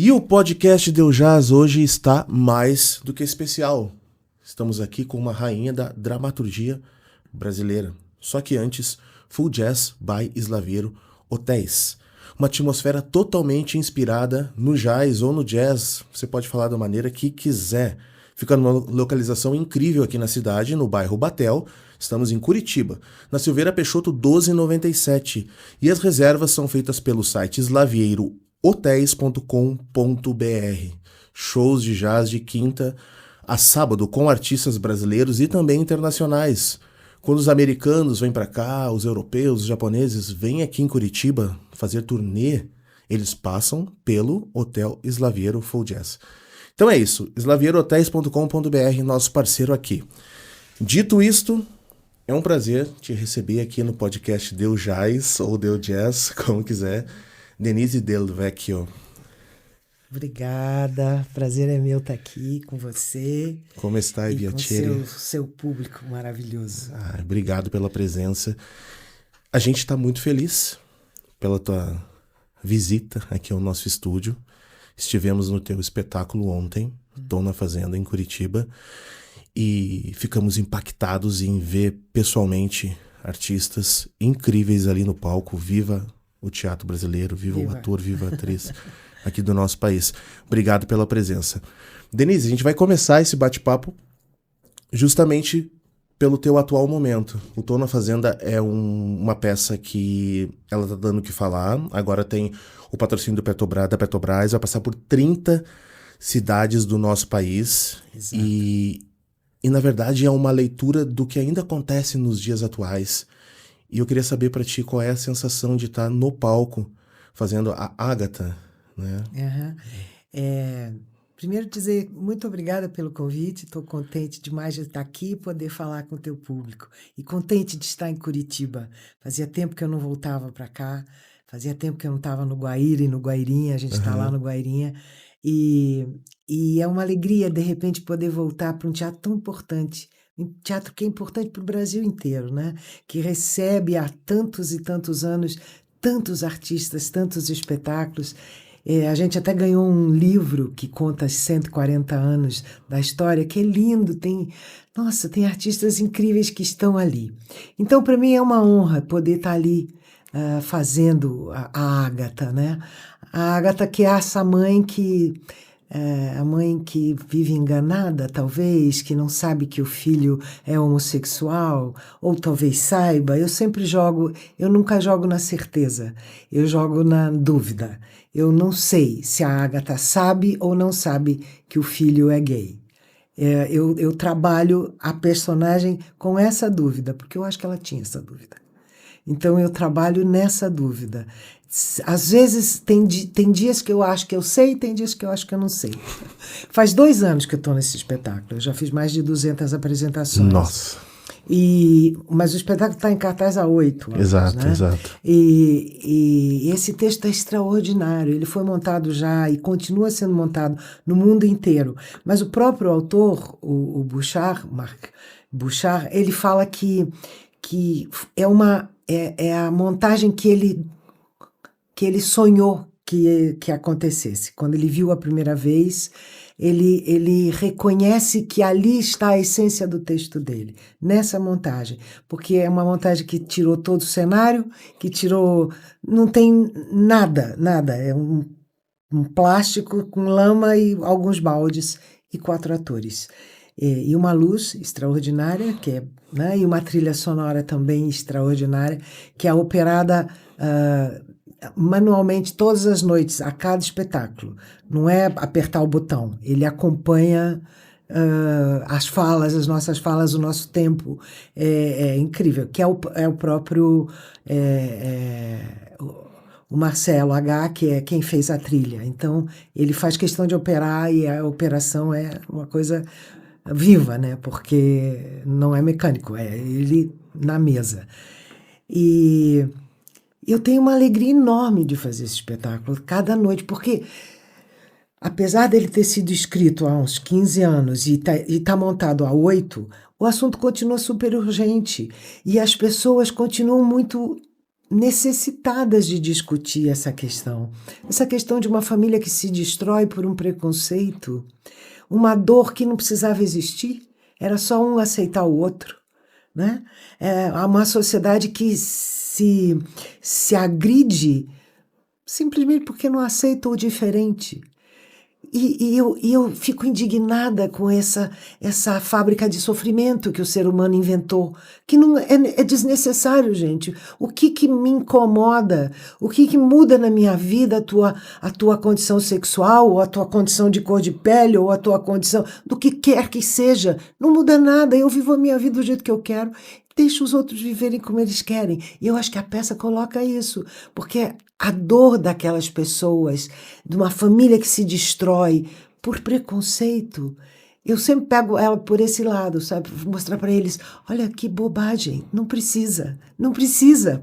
E o podcast Deu Jazz hoje está mais do que especial. Estamos aqui com uma rainha da dramaturgia brasileira. Só que antes, Full Jazz by Slaviero Hotéis. Uma atmosfera totalmente inspirada no jazz ou no jazz. Você pode falar da maneira que quiser. Fica numa localização incrível aqui na cidade, no bairro Batel. Estamos em Curitiba, na Silveira Peixoto 1297. E as reservas são feitas pelo site slavierohotéis.com.br. Shows de jazz de quinta a sábado com artistas brasileiros e também internacionais. Quando os americanos vêm para cá, os europeus, os japoneses vêm aqui em Curitiba fazer turnê, eles passam pelo Hotel Slaviero Full Jazz. Então é isso, slavierohotéis.com.br, nosso parceiro aqui. Dito isto, é um prazer te receber aqui no podcast Deu Jazz ou Deu Jazz, como quiser. Denise Del Vecchio. Obrigada, prazer é meu estar aqui com você. Como está, e com Biatieri? seu público maravilhoso. Obrigado pela presença. A gente está muito feliz pela tua visita aqui ao nosso estúdio. Estivemos no teu espetáculo ontem, Tô na Fazenda, em Curitiba, e ficamos impactados em ver pessoalmente artistas incríveis ali no palco. Viva o teatro brasileiro, viva o ator, viva a atriz aqui do nosso país. Obrigado pela presença. Denise, a gente vai começar esse bate-papo justamente pelo teu atual momento. O Tô na Fazenda é uma peça que ela tá dando o que falar. Agora tem o patrocínio da Petrobras, vai passar por 30 cidades do nosso país. Exato. E na verdade é uma leitura do que ainda acontece nos dias atuais. E eu queria saber para ti qual é a sensação de estar no palco fazendo a Ágata, né? Primeiro dizer muito obrigada pelo convite, estou contente demais de estar aqui e poder falar com o teu público. E contente de estar em Curitiba. Fazia tempo que eu não voltava para cá, fazia tempo que eu não estava no Guaíra e no Guairinha, a gente está lá no Guairinha. E é uma alegria, de repente, poder voltar para um teatro tão importante, um teatro que é importante para o Brasil inteiro, né? Que recebe há tantos e tantos anos tantos artistas, tantos espetáculos. A gente até ganhou um livro que conta os 140 anos da história, que é lindo, tem artistas incríveis que estão ali. Então, para mim, é uma honra poder estar ali fazendo a Ágata, né? A Ágata, que é essa mãe a mãe que vive enganada, talvez, que não sabe que o filho é homossexual, ou talvez saiba. Eu nunca jogo na certeza, eu jogo na dúvida. Eu não sei se a Ágata sabe ou não sabe que o filho é gay. Eu trabalho a personagem com essa dúvida, porque eu acho que ela tinha essa dúvida. Então eu trabalho nessa dúvida. Às vezes tem dias que eu acho que eu sei e tem dias que eu acho que eu não sei. Faz 2 anos que eu estou nesse espetáculo. Eu já fiz mais de 200 apresentações. Nossa! Mas o espetáculo está em cartaz há 8 anos. Exato, né? exato. E esse texto é extraordinário. Ele foi montado já e continua sendo montado no mundo inteiro. Mas o próprio autor, o Bouchard, Marc Bouchard, ele fala que é a montagem que ele sonhou que acontecesse. Quando ele viu a primeira vez, ele reconhece que ali está a essência do texto dele, nessa montagem. Porque é uma montagem que tirou todo o cenário, não tem nada. É um plástico com lama e alguns baldes e 4 atores. E uma luz extraordinária, né, e uma trilha sonora também extraordinária, que é operada manualmente todas as noites, a cada espetáculo. Não é apertar o botão, ele acompanha as nossas falas, o nosso tempo. É incrível, que é o próprio o Marcelo H., que é quem fez a trilha. Então, ele faz questão de operar e a operação é uma coisa viva, né? Porque não é mecânico, é ele na mesa. E eu tenho uma alegria enorme de fazer esse espetáculo cada noite, porque apesar dele ter sido escrito há uns 15 anos e tá montado há 8, o assunto continua super urgente e as pessoas continuam muito necessitadas de discutir essa questão. Essa questão de uma família que se destrói por um preconceito, uma dor que não precisava existir, era só um aceitar o outro, né? Há uma sociedade que se agride simplesmente porque não aceita o diferente. E eu fico indignada com essa fábrica de sofrimento que o ser humano inventou, que não é desnecessário, gente. O que me incomoda, o que muda na minha vida a tua condição sexual, ou a tua condição de cor de pele, ou a tua condição do que quer que seja, não muda nada. Eu vivo a minha vida do jeito que eu quero, deixo os outros viverem como eles querem. E eu acho que a peça coloca isso, porque a dor daquelas pessoas, de uma família que se destrói por preconceito, eu sempre pego ela por esse lado, sabe? Mostrar para eles, olha que bobagem, não precisa,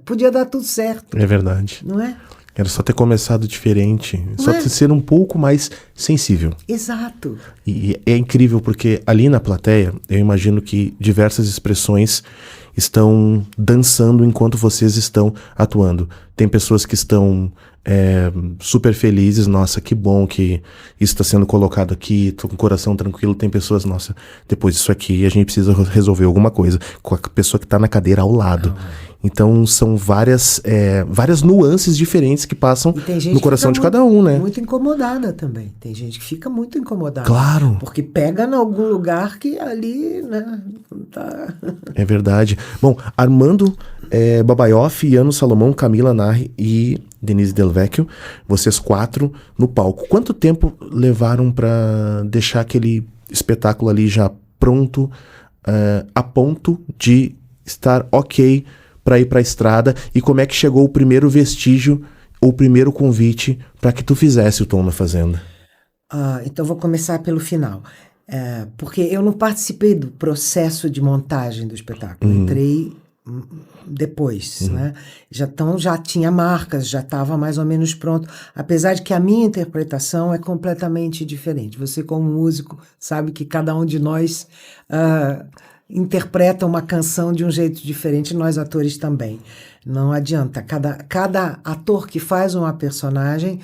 podia dar tudo certo. É verdade. Não é? Era só ter começado diferente, Não só é? ser um pouco mais sensível. Exato. E é incrível porque ali na plateia, eu imagino que diversas expressões estão dançando enquanto vocês estão atuando. Tem pessoas que estão super felizes, nossa, que bom que isso está sendo colocado aqui, tô com o coração tranquilo. Tem pessoas, nossa, depois disso aqui a gente precisa resolver alguma coisa com a pessoa que está na cadeira ao lado. Então são várias nuances diferentes que passam no coração de cada um, né? Muito incomodada também. Tem gente que fica muito incomodada. Claro. Porque pega em algum lugar que ali, né, tá... É verdade. Bom, Armando Babaioff, Iano Salomão, Camila Narri e Denise Del Vecchio, vocês 4 no palco. Quanto tempo levaram para deixar aquele espetáculo ali já pronto, a ponto de estar ok para ir para a estrada? E como é que chegou o primeiro vestígio, ou o primeiro convite para que tu fizesse o Tom na Fazenda? Então vou começar pelo final. Porque eu não participei do processo de montagem do espetáculo. Entrei depois, né? Já tinha marcas, já estava mais ou menos pronto. Apesar de que a minha interpretação é completamente diferente. Você, como músico, sabe que cada um de nós interpreta uma canção de um jeito diferente, nós atores também. Não adianta. Cada ator que faz uma personagem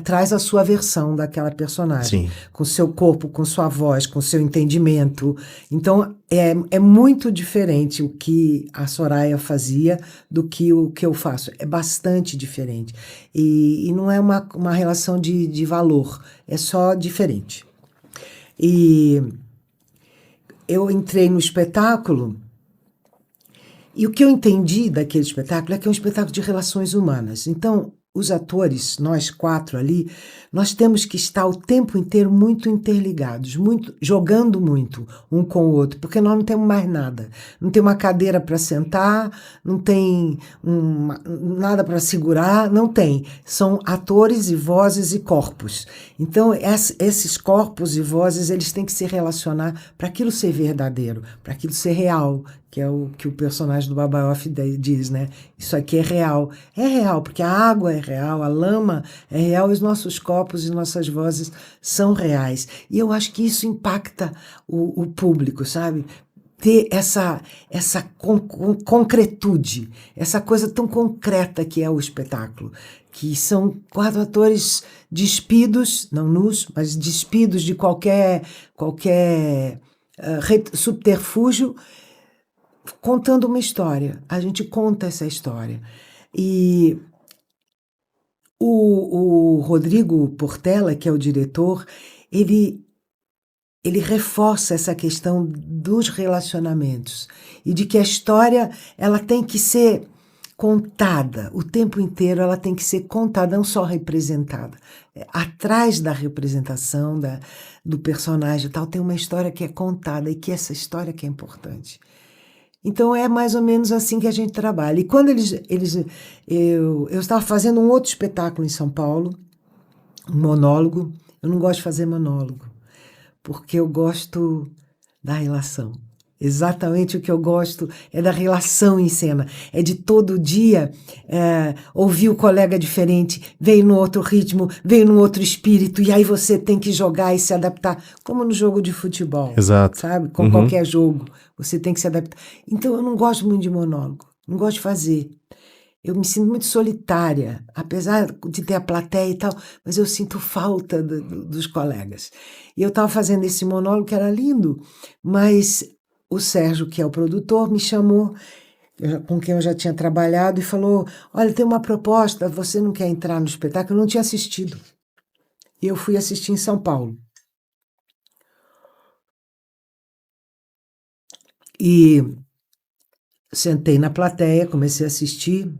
traz a sua versão daquela personagem. Sim. Com seu corpo, com sua voz, com seu entendimento. Então, é muito diferente o que a Soraya fazia do que o que eu faço. É bastante diferente. E não é uma relação de valor. É só diferente. E eu entrei no espetáculo... E o que eu entendi daquele espetáculo é que é um espetáculo de relações humanas. Então, os atores, nós 4 ali, nós temos que estar o tempo inteiro muito interligados, jogando muito um com o outro, porque nós não temos mais nada. Não tem uma cadeira para sentar, não tem nada para segurar, não tem. São atores e vozes e corpos. Então, esses corpos e vozes, eles têm que se relacionar para aquilo ser verdadeiro, para aquilo ser real, que é o que o personagem do Babaioff diz, né? Isso aqui é real. É real, porque a água é real, a lama é real, os nossos corpos e nossas vozes são reais. E eu acho que isso impacta o público, sabe? Ter essa concretude, essa coisa tão concreta que é o espetáculo, que são 4 atores despidos, não nus, mas despidos de qualquer subterfúgio, contando uma história. A gente conta essa história. E o Rodrigo Portela, que é o diretor, ele reforça essa questão dos relacionamentos e de que a história ela tem que ser contada o tempo inteiro, ela tem que ser contada, não só representada. Atrás da representação do personagem e tal, tem uma história que é contada e que essa história que é importante. Então é mais ou menos assim que a gente trabalha. E quando eu estava fazendo um outro espetáculo em São Paulo, um monólogo. Eu não gosto de fazer monólogo, porque eu gosto da relação. Exatamente o que eu gosto é da relação em cena. É de todo dia ouvir o colega diferente, veio num outro ritmo, veio num outro espírito, e aí você tem que jogar e se adaptar, como no jogo de futebol. Exato. Sabe? Com qualquer jogo, você tem que se adaptar. Então eu não gosto muito de monólogo, não gosto de fazer. eu me sinto muito solitária, apesar de ter a plateia e tal, mas eu sinto falta dos colegas. E eu estava fazendo esse monólogo que era lindo, mas o Sérgio, que é o produtor, me chamou, com quem eu já tinha trabalhado, e falou: olha, tem uma proposta, você não quer entrar no espetáculo? Eu não tinha assistido. E eu fui assistir em São Paulo. E sentei na plateia, comecei a assistir.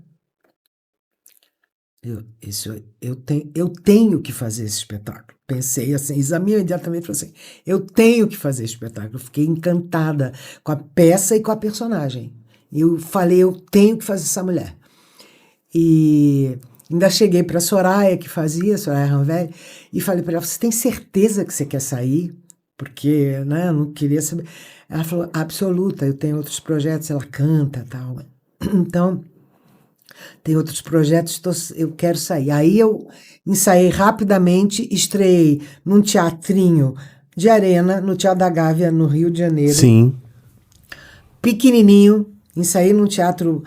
Eu tenho que fazer esse espetáculo. Pensei assim, examinei imediatamente e falei assim: eu tenho que fazer esse espetáculo. Fiquei encantada com a peça e com a personagem. Eu falei: eu tenho que fazer essa mulher. E ainda cheguei para a Soraya, que fazia, Soraya Ranvelli, e falei para ela: você tem certeza que você quer sair? Porque, né, eu não queria saber. Ela falou: absoluta, eu tenho outros projetos, ela canta e tal. Então, tem outros projetos, eu quero sair. Aí eu ensaiei rapidamente, estreiei num teatrinho de arena, no Teatro da Gávea, no Rio de Janeiro. Sim. Pequenininho, ensaiei num teatro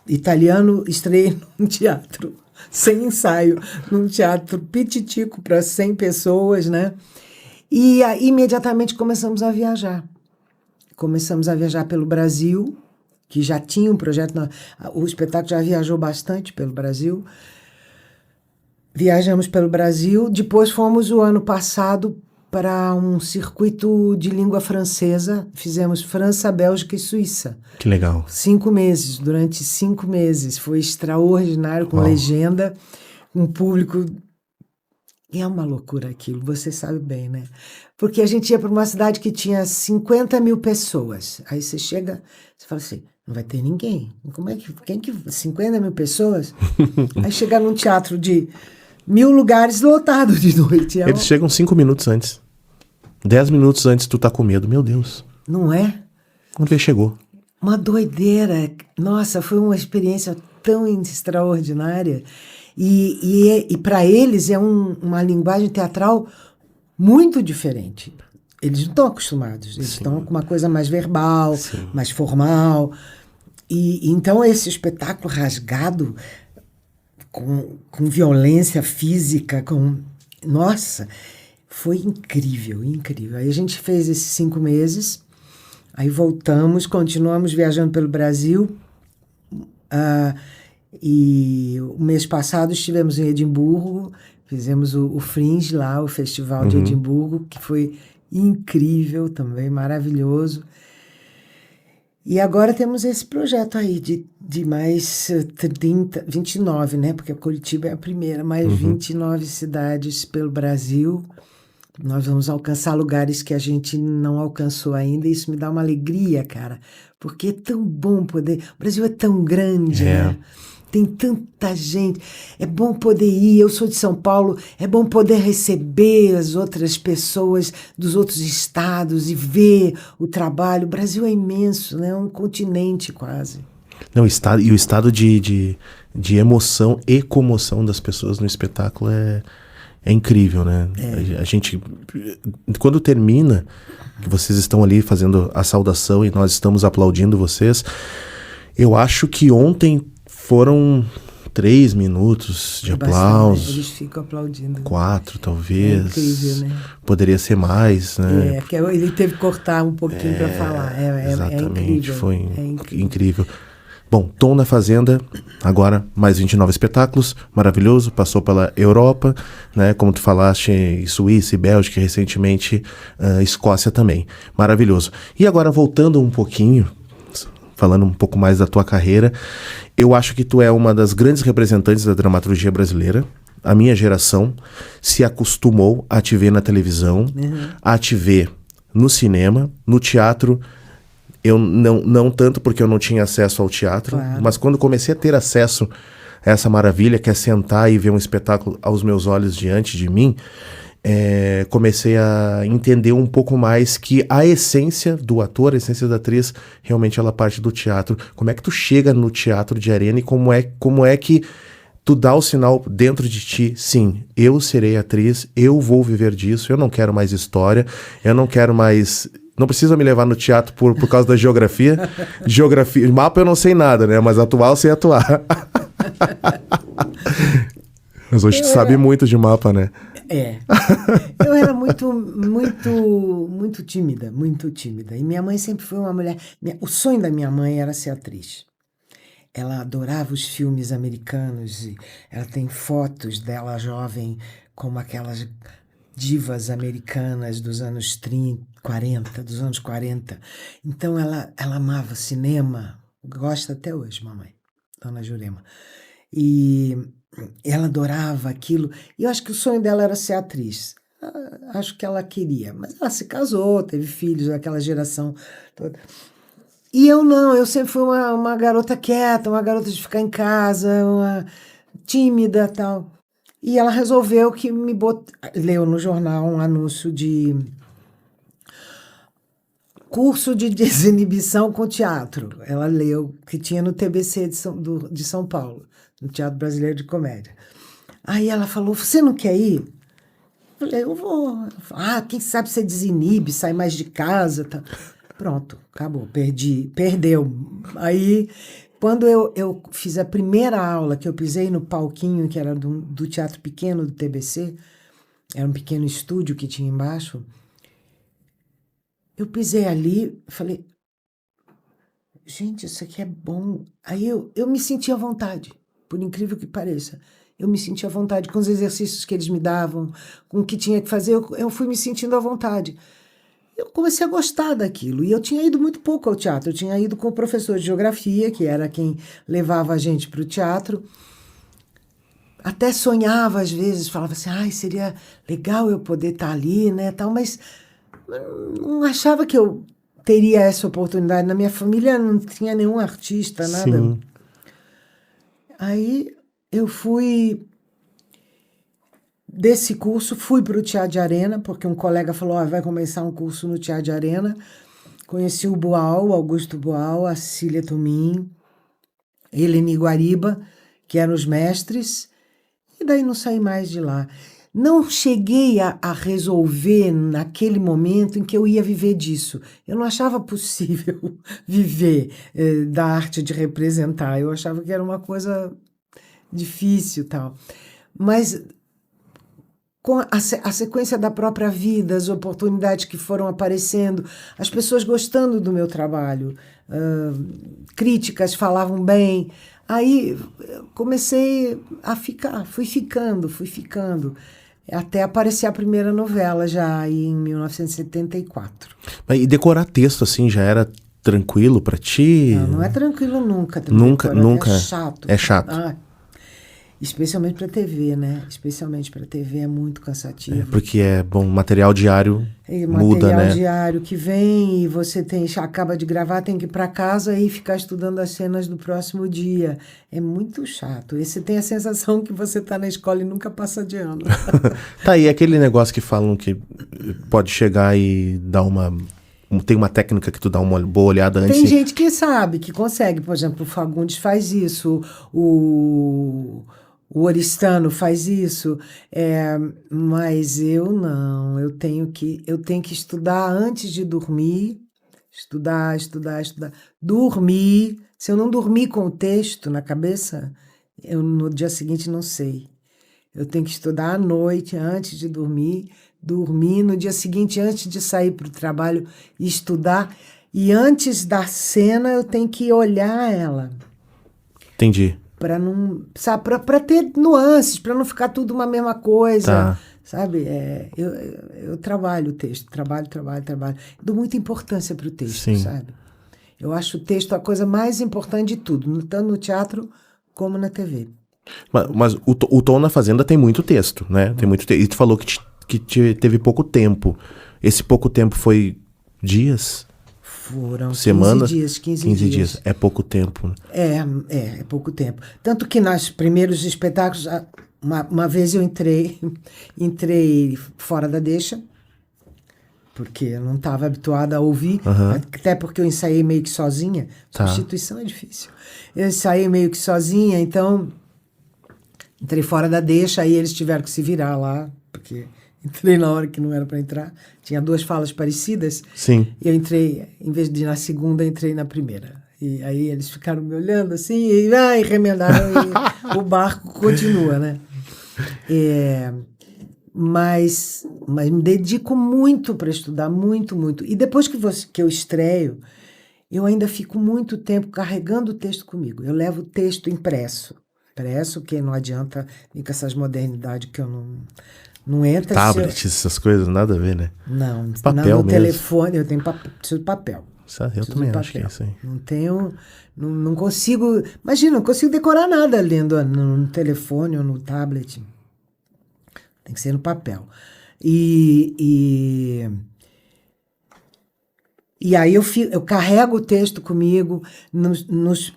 italiano, estreiei num teatro sem ensaio, num teatro pititico para 100 pessoas, né? E aí, imediatamente começamos a viajar. Começamos a viajar pelo Brasil, que já tinha um projeto, o espetáculo já viajou bastante pelo Brasil. Viajamos pelo Brasil, depois fomos o ano passado para um circuito de língua francesa, fizemos França, Bélgica e Suíça. Que legal. 5 meses, durante 5 meses, foi extraordinário, com legenda, um público... E é uma loucura aquilo, você sabe bem, né? Porque a gente ia para uma cidade que tinha 50 mil pessoas, aí você chega, você fala assim... não vai ter ninguém. Como é que... 50 mil pessoas? Aí chegar num teatro de 1000 lugares lotado de noite. Eles chegam 5 minutos antes. 10 minutos antes tu tá com medo. Meu Deus. Não é? Quando ele chegou. Uma doideira. Nossa, foi uma experiência tão extraordinária. E para eles é uma linguagem teatral muito diferente. Eles não estão acostumados. Eles estão com uma coisa mais verbal, mais formal. E então esse espetáculo rasgado, com violência física, nossa, foi incrível, incrível. Aí a gente fez esses 5 meses, aí voltamos, continuamos viajando pelo Brasil. E o mês passado estivemos em Edimburgo, fizemos o Fringe lá, o Festival de Edimburgo, que foi incrível também, maravilhoso. E agora temos esse projeto aí de mais 29, né? Porque a Curitiba é a primeira, mais 29 cidades pelo Brasil. Nós vamos alcançar lugares que a gente não alcançou ainda, e isso me dá uma alegria, cara, porque é tão bom poder... O Brasil é tão grande, né? Tem tanta gente, é bom poder ir, eu sou de São Paulo, é bom poder receber as outras pessoas dos outros estados e ver o trabalho. O Brasil é imenso, né? É um continente quase. Não, o estado de emoção e comoção das pessoas no espetáculo é incrível, né? A gente, quando termina, que vocês estão ali fazendo a saudação e nós estamos aplaudindo vocês, eu acho que ontem foram 3 minutos de aplauso. Eles ficam aplaudindo. 4, talvez. É incrível, né? Poderia ser mais, né? Porque ele teve que cortar um pouquinho para falar. Exatamente, incrível. foi incrível. Bom, Tom na Fazenda, agora mais 29 espetáculos, maravilhoso, passou pela Europa, né? Como tu falaste, Suíça e Bélgica, e recentemente Escócia também. Maravilhoso. E agora voltando um pouquinho, falando um pouco mais da tua carreira, eu acho que tu é uma das grandes representantes da dramaturgia brasileira. A minha geração se acostumou a te ver na televisão, a te ver no cinema, no teatro. Eu não tanto porque eu não tinha acesso ao teatro, mas quando comecei a ter acesso a essa maravilha, que é sentar e ver um espetáculo aos meus olhos diante de mim, comecei a entender um pouco mais que a essência do ator, a essência da atriz, realmente ela parte do teatro. Como é que tu chega no teatro de arena e como é que tu dá o sinal dentro de ti, sim, eu serei atriz, eu vou viver disso, eu não quero mais história, eu não quero mais Não precisa me levar no teatro por causa da geografia. Geografia, mapa eu não sei nada, né? Mas atuar eu sei atuar. Mas hoje tu sabe muito de mapa, né? Eu era muito tímida, muito tímida. E minha mãe sempre foi uma mulher... O sonho da minha mãe era ser atriz. Ela adorava os filmes americanos e ela tem fotos dela jovem como aquelas divas americanas dos anos 30, 40, dos anos 40. Então ela amava cinema, gosta até hoje, mamãe, Dona Jurema. E ela adorava aquilo. E eu acho que o sonho dela era ser atriz. Acho que ela queria. Mas ela se casou, teve filhos, aquela geração toda. E eu não, eu sempre fui uma garota quieta, uma garota de ficar em casa, uma tímida e tal. E ela resolveu que me leu no jornal um anúncio de curso de desinibição com teatro. Ela leu, que tinha no TBC de São Paulo, no Teatro Brasileiro de Comédia. Aí ela falou, você não quer ir? Eu falei, eu vou. Quem sabe você desinibe, sai mais de casa, tá? Pronto, acabou, perdeu. Aí, quando eu fiz a primeira aula, que eu pisei no palquinho, que era do Teatro Pequeno do TBC, era um pequeno estúdio que tinha embaixo, eu pisei ali, falei, gente, isso aqui é bom. Aí eu me senti à vontade, por incrível que pareça. Eu me senti à vontade com os exercícios que eles me davam, com o que tinha que fazer, eu fui me sentindo à vontade. Eu comecei a gostar daquilo. E eu tinha ido muito pouco ao teatro. Eu tinha ido com o professor de geografia, que era quem levava a gente para o teatro. Até sonhava, às vezes, falava assim, seria legal eu poder estar ali, né, tal, mas não achava que eu teria essa oportunidade. Na minha família não tinha nenhum artista, nada. Sim. Aí eu fui... Desse curso, fui para o Teatro de Arena, porque um colega falou, vai começar um curso no Teatro de Arena. Conheci o Boal, o Augusto Boal, a Cília Tumim, Eleni Guariba, que eram os mestres, e daí não saí mais de lá. Não cheguei a resolver naquele momento em que eu ia viver disso. Eu não achava possível viver da arte de representar. Eu achava que era uma coisa difícil e tal. Mas... com a sequência da própria vida, as oportunidades que foram aparecendo, as pessoas gostando do meu trabalho, críticas falavam bem. Aí comecei a ficar, fui ficando, até aparecer a primeira novela já em 1974. E decorar texto assim já era tranquilo pra ti? Não é tranquilo nunca. Nunca. É chato. É chato. Especialmente para TV, né? Especialmente para TV é muito cansativo. Porque material diário muda, né? Material diário que vem e você acaba de gravar, tem que ir para casa e ficar estudando as cenas do próximo dia. É muito chato. E você tem a sensação que você está na escola e nunca passa de ano. Tá aí aquele negócio que falam que pode chegar e dar tem uma técnica que tu dá uma boa olhada antes. Tem gente que sabe, que consegue. Por exemplo, o Fagundes faz isso, o Oristano faz isso, mas eu não. Eu tenho que estudar antes de dormir, estudar. Dormir. Se eu não dormir com o texto na cabeça, eu no dia seguinte não sei. Eu tenho que estudar à noite, antes de dormir no dia seguinte, antes de sair para o trabalho, estudar. E antes da cena, eu tenho que olhar ela. Entendi. Para não, sabe, para ter nuances, para não ficar tudo uma mesma coisa, tá. Sabe? Eu trabalho o texto, trabalho. Dou muita importância para o texto, Sim. sabe? Eu acho o texto a coisa mais importante de tudo, tanto no teatro como na TV. Mas o Tom na Fazenda tem muito texto, né? Tem muito texto. E tu falou que teve pouco tempo. Esse pouco tempo foi dias? Foram semanas? 15 dias. É pouco tempo. É pouco tempo. Tanto que nos primeiros espetáculos, uma vez eu entrei fora da deixa, porque eu não estava habituada a ouvir, até porque eu ensaiei meio que sozinha. Substituição é difícil. Eu ensaiei meio que sozinha, então entrei fora da deixa, aí eles tiveram que se virar lá, porque Entrei na hora que não era para entrar. Tinha 2 falas parecidas. Sim. E eu entrei, em vez de ir na segunda, entrei na primeira. E aí eles ficaram me olhando assim, e remendaram, e o barco continua, né? Mas me dedico muito para estudar, muito, muito. E depois que eu estreio, eu ainda fico muito tempo carregando o texto comigo. Eu levo o texto impresso. Impresso, que não adianta vir com essas modernidades que eu não entra. Tablet, essas coisas, nada a ver, né? Não, Papel no mesmo. Telefone eu tenho preciso de papel. Eu também acho que é isso aí. Não tenho, não consigo, imagina, não consigo decorar nada lendo no telefone ou no tablet. Tem que ser no papel. E aí eu carrego o texto comigo. Nos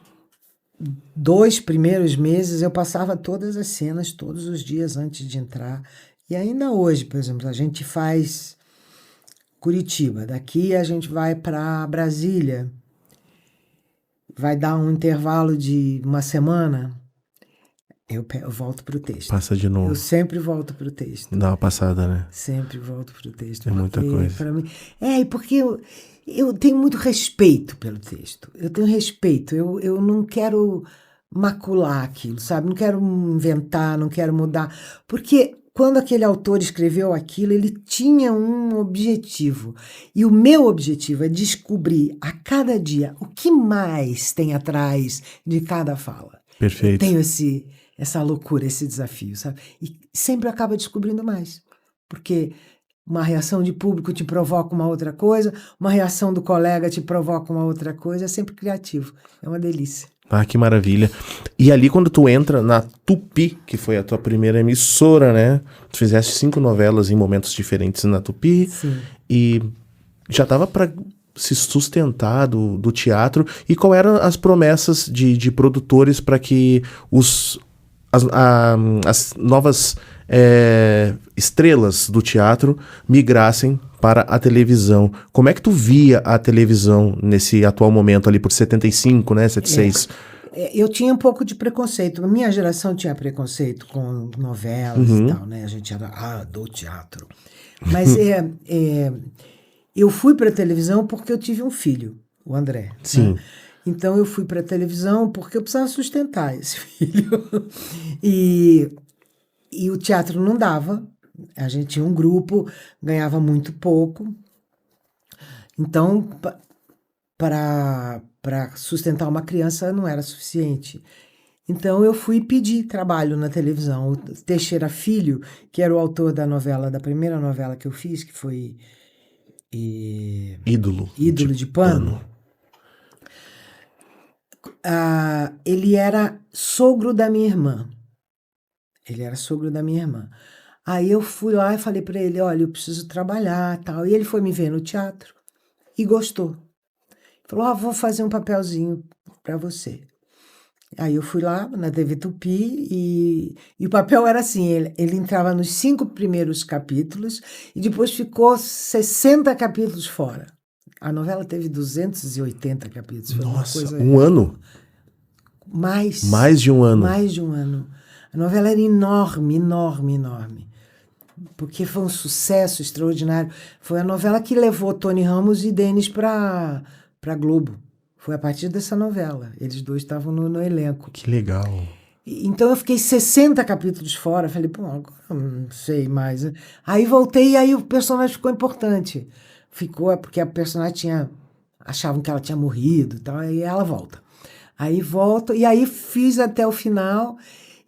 2 primeiros meses eu passava todas as cenas todos os dias antes de entrar. E ainda hoje, por exemplo, a gente faz Curitiba. Daqui a gente vai para Brasília. Vai dar um intervalo de uma semana. Eu volto para o texto. Passa de novo. Eu sempre volto para o texto. Dá uma passada, né? Sempre volto para o texto. É muita coisa. Pra mim, porque eu tenho muito respeito pelo texto. Eu tenho respeito. Eu não quero macular aquilo, sabe? Não quero inventar, não quero mudar. Porque quando aquele autor escreveu aquilo, ele tinha um objetivo. E o meu objetivo é descobrir a cada dia o que mais tem atrás de cada fala. Perfeito. Eu tenho essa loucura, esse desafio, sabe? E sempre acaba descobrindo mais. Porque uma reação de público te provoca uma outra coisa, uma reação do colega te provoca uma outra coisa, é sempre criativo. É uma delícia. Ah, que maravilha. E ali quando tu entra na Tupi, que foi a tua primeira emissora, né? Tu fizeste 5 novelas em momentos diferentes na Tupi. Sim. E já tava para se sustentar do teatro. E qual eram as promessas de produtores para que as novas estrelas do teatro migrassem para a televisão? Como é que tu via a televisão nesse atual momento ali por 75, né, 76? Eu tinha um pouco de preconceito. A minha geração tinha preconceito com novelas e tal, né? A gente era do teatro. Mas eu fui para a televisão porque eu tive um filho, o André. Sim. Né? Então eu fui para a televisão porque eu precisava sustentar esse filho. E o teatro não dava. A gente tinha um grupo, ganhava muito pouco. Então, para sustentar uma criança não era suficiente. Então eu fui pedir trabalho na televisão. O Teixeira Filho, que era o autor da primeira novela que eu fiz, que foi Ídolo de Pano. Ele era sogro da minha irmã. Aí eu fui lá e falei para ele, olha, eu preciso trabalhar, tal. E ele foi me ver no teatro e gostou. Falou, vou fazer um papelzinho para você. Aí eu fui lá na TV Tupi e o papel era assim, ele entrava nos 5 primeiros capítulos e depois ficou 60 capítulos fora. A novela teve 280 capítulos. Nossa, um ano? Mais de um ano. Mais de um ano. A novela era enorme, enorme, enorme. Porque foi um sucesso extraordinário. Foi a novela que levou Tony Ramos e Denis para Globo. Foi a partir dessa novela. Eles 2 estavam no elenco. Que legal. Então eu fiquei 60 capítulos fora. Falei, agora não sei mais. Aí voltei e aí o personagem ficou importante. Porque a personagem achavam que ela tinha morrido e tal. Aí ela volta. Aí volta, e aí fiz até o final.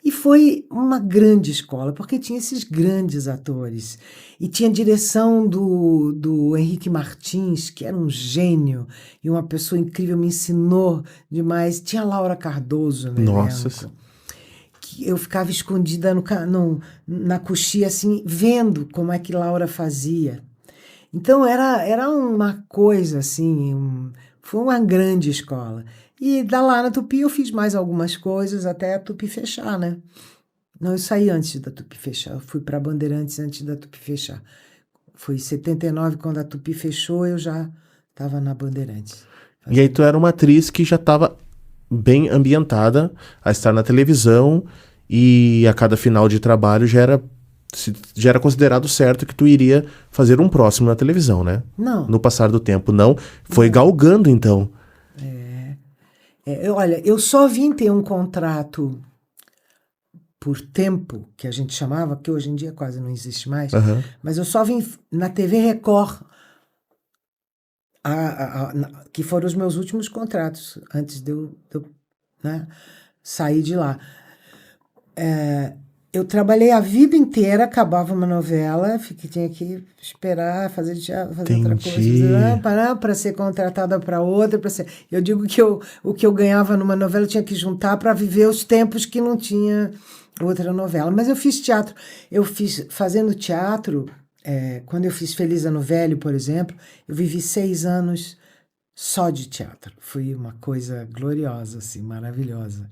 E foi uma grande escola, porque tinha esses grandes atores. E tinha direção do Henrique Martins, que era um gênio e uma pessoa incrível, me ensinou demais. Tinha a Laura Cardoso no elenco. Que eu ficava escondida na coxia, assim, vendo como é que Laura fazia. Então era uma coisa, assim, foi uma grande escola. E lá na Tupi eu fiz mais algumas coisas até a Tupi fechar, né? Não, eu saí antes da Tupi fechar. Eu fui para Bandeirantes antes da Tupi fechar. Foi em 79, quando a Tupi fechou, eu já estava na Bandeirantes. E aí tu era uma atriz que já estava bem ambientada a estar na televisão e a cada final de trabalho já era já era considerado certo que tu iria fazer um próximo na televisão, né? Não. No passar do tempo, não. Foi galgando, então. Olha, eu só vim ter um contrato por tempo, que a gente chamava, que hoje em dia quase não existe mais, Aham. mas eu só vim na TV Record, que foram os meus últimos contratos, antes de eu, né, sair de lá. Eu trabalhei a vida inteira, acabava uma novela, tinha que esperar, fazer outra Entendi. coisa, para ser contratada para outra. Eu digo que o que eu ganhava numa novela eu tinha que juntar para viver os tempos que não tinha outra novela. Mas eu fiz teatro. Fazendo teatro, quando eu fiz Feliz Ano Velho, por exemplo, eu vivi 6 anos só de teatro. Foi uma coisa gloriosa, assim, maravilhosa.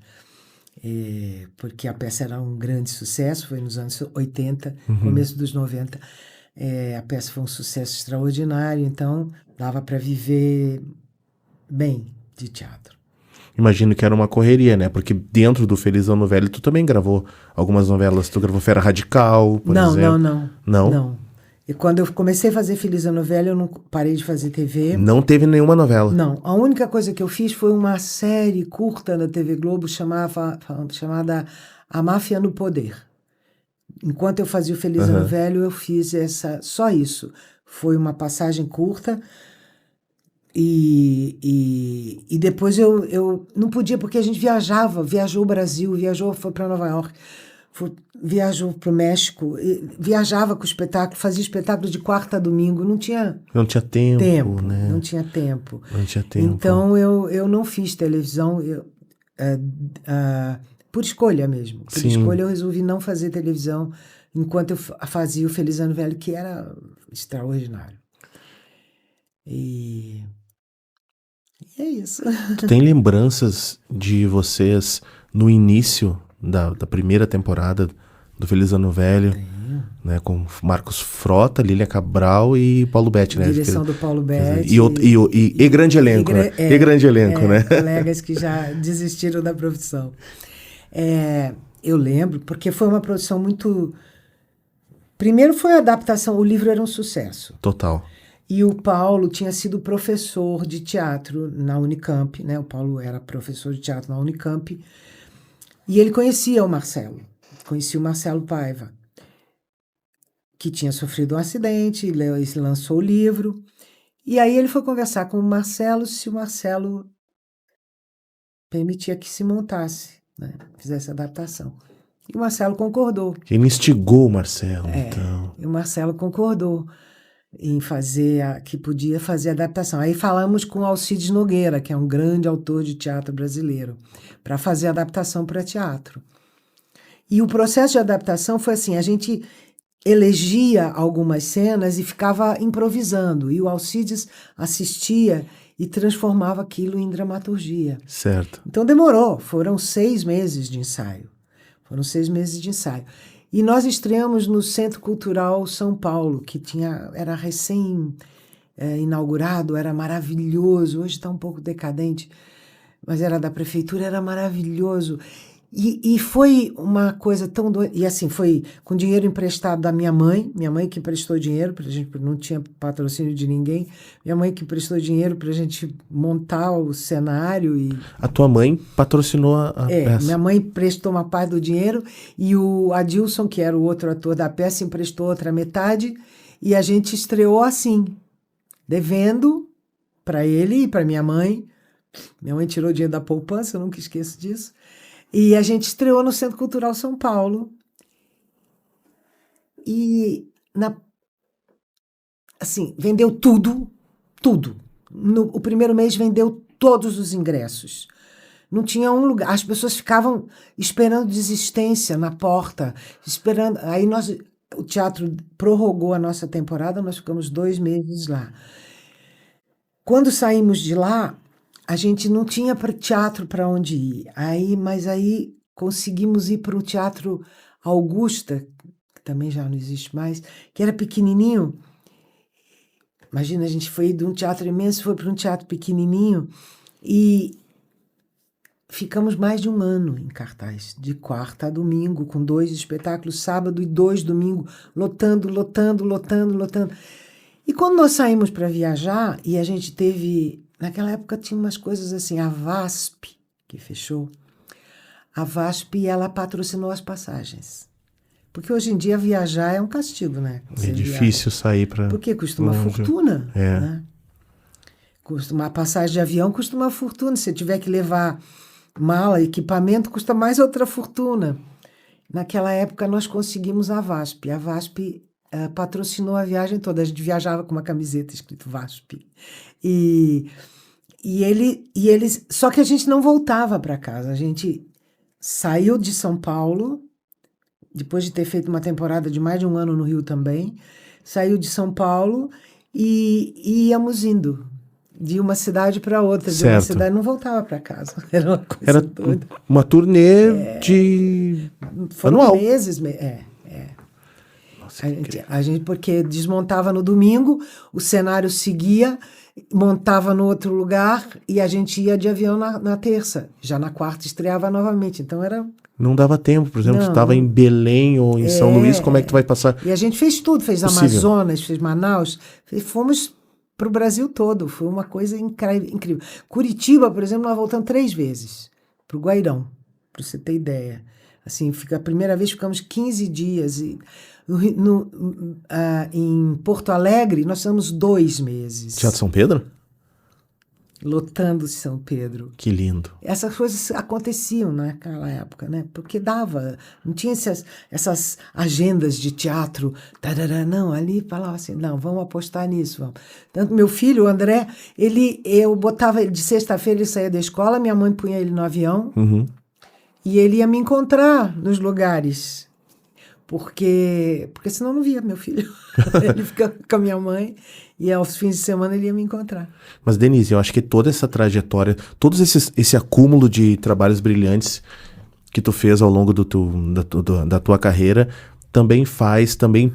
Porque a peça era um grande sucesso, foi nos anos 80, começo dos 90. A peça foi um sucesso extraordinário, então dava para viver bem de teatro. Imagino que era uma correria, né? Porque dentro do Feliz Ano Velho tu também gravou algumas novelas. Tu gravou Fera Radical, por exemplo. Não. E quando eu comecei a fazer Feliz Ano Velho, eu não parei de fazer TV. Não teve nenhuma novela. Não. A única coisa que eu fiz foi uma série curta na TV Globo chamada A Máfia no Poder. Enquanto eu fazia o Feliz Ano Velho, eu fiz só isso. Foi uma passagem curta. E depois eu não podia, porque a gente viajou o Brasil, foi para Nova York, viajou para o México, viajava com o espetáculo, fazia espetáculo de quarta a domingo, não tinha tempo, né? Não tinha tempo. Não tinha tempo. Então eu não fiz televisão, por escolha mesmo. Por Sim. escolha eu resolvi não fazer televisão enquanto eu fazia o Feliz Ano Velho, que era extraordinário. E é isso. Tu tem lembranças de vocês no início da primeira temporada do Feliz Ano Velho? Tenho. Né, com Marcos Frota, Lília Cabral e Paulo Betti, né? Direção do Paulo Betti. E grande elenco, né? E grande elenco, né? Colegas que já desistiram da profissão. Eu lembro, porque foi uma produção muito... Primeiro foi a adaptação, o livro era um sucesso. Total. E o Paulo tinha sido professor de teatro na Unicamp, né? O Paulo era professor de teatro na Unicamp. E ele conhecia o Marcelo Paiva, que tinha sofrido um acidente, lançou o livro. E aí ele foi conversar com o Marcelo se o Marcelo permitia que se montasse, né? Fizesse a adaptação. E o Marcelo concordou. Ele instigou o Marcelo, então. E o Marcelo concordou em que podia fazer a adaptação. Aí falamos com Alcides Nogueira, que é um grande autor de teatro brasileiro, para fazer a adaptação para teatro. E o processo de adaptação foi assim, a gente elegia algumas cenas e ficava improvisando, e o Alcides assistia e transformava aquilo em dramaturgia. Certo. Então demorou, foram 6 meses de ensaio. E nós estreamos no Centro Cultural São Paulo, que era recém-inaugurado, era maravilhoso. Hoje está um pouco decadente, mas era da prefeitura, era maravilhoso. E foi uma coisa tão doida. E assim, foi com dinheiro emprestado da minha mãe que emprestou dinheiro, pra gente, não tinha patrocínio de ninguém. Minha mãe que emprestou dinheiro para a gente montar o cenário. A tua mãe patrocinou a peça? Minha mãe emprestou uma parte do dinheiro e o Adilson, que era o outro ator da peça, emprestou outra metade. E a gente estreou assim, devendo para ele e para minha mãe. Minha mãe tirou dinheiro da poupança, eu nunca esqueço disso. E a gente estreou no Centro Cultural São Paulo. E, vendeu tudo. O primeiro mês vendeu todos os ingressos. Não tinha um lugar. As pessoas ficavam esperando desistência na porta, esperando. Aí o teatro prorrogou a nossa temporada, nós ficamos 2 meses lá. Quando saímos de lá, a gente não tinha teatro para onde ir. Mas aí conseguimos ir para o Teatro Augusta, que também já não existe mais, que era pequenininho. Imagina, a gente foi de um teatro imenso, foi para um teatro pequenininho. E ficamos mais de um ano em cartaz, de quarta a domingo, com 2 espetáculos, sábado e 2 domingo, lotando, lotando, lotando, lotando. E quando nós saímos para viajar, e a gente teve... Naquela época tinha umas coisas assim, a VASP, que fechou. A VASP, ela patrocinou as passagens. Porque hoje em dia viajar é um castigo, né? É difícil sair para Porque custa uma longe. fortuna. É. Né? Uma passagem de avião custa uma fortuna. Se tiver que levar mala, equipamento, custa mais outra fortuna. Naquela época nós conseguimos a VASP. A VASP patrocinou a viagem toda. A gente viajava com uma camiseta escrito VASP. E eles... Só que a gente não voltava para casa. A gente saiu de São Paulo, depois de ter feito uma temporada de mais de um ano no Rio também, saiu de São Paulo e íamos indo de uma cidade para outra. De uma Certo. cidade, não voltava para casa. Era uma coisa Era doida. uma turnê de Foram anual. meses. Nossa, A gente, porque desmontava no domingo, o cenário seguia, montava no outro lugar e a gente ia de avião na terça. Já na quarta estreava novamente. Então era... não dava tempo, por exemplo, Não, tu estava em Belém ou em São Luís, como é que tu vai passar? E a gente fez tudo, fez Possível. Amazonas, fez Manaus, fomos para o Brasil todo. Foi uma coisa incrível. Curitiba, por exemplo, nós voltamos 3 vezes para o Guairão, para você ter ideia. Assim, a primeira vez ficamos 15 dias. E em Porto Alegre, nós ficamos 2 meses. Teatro São Pedro? Lotando São Pedro. Que lindo. Essas coisas aconteciam naquela época, né? Porque dava, não tinha essas agendas de teatro, tarará, não, ali falava assim, não, vamos apostar nisso, vamos. Tanto meu filho, o André, eu botava ele de sexta-feira, ele saía da escola, minha mãe punha ele no avião e ele ia me encontrar nos lugares, porque senão não via meu filho. Ele ficava com a minha mãe e aos fins de semana ele ia me encontrar. Mas, Denise, eu acho que toda essa trajetória, todo esse acúmulo de trabalhos brilhantes que tu fez ao longo da tua carreira também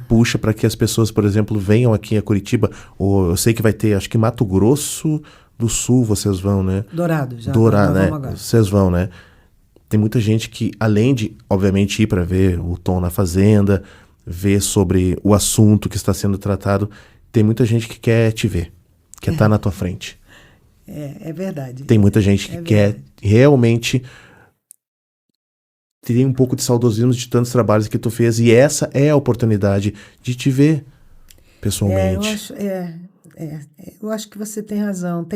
puxa para que as pessoas, por exemplo, venham aqui a Curitiba, ou eu sei que vai ter, acho que Mato Grosso do Sul vocês vão, né? Dourado, já. Dourado, né? Vamos agora. Vocês vão, né? Tem muita gente que, além de, obviamente, ir para ver o Tom na Fazenda, ver sobre o assunto que está sendo tratado, tem muita gente que quer te ver, quer estar na tua frente. É verdade. Tem muita gente que quer realmente ter um pouco de saudosismo de tantos trabalhos que tu fez, e essa é a oportunidade de te ver pessoalmente. Eu acho que você tem razão.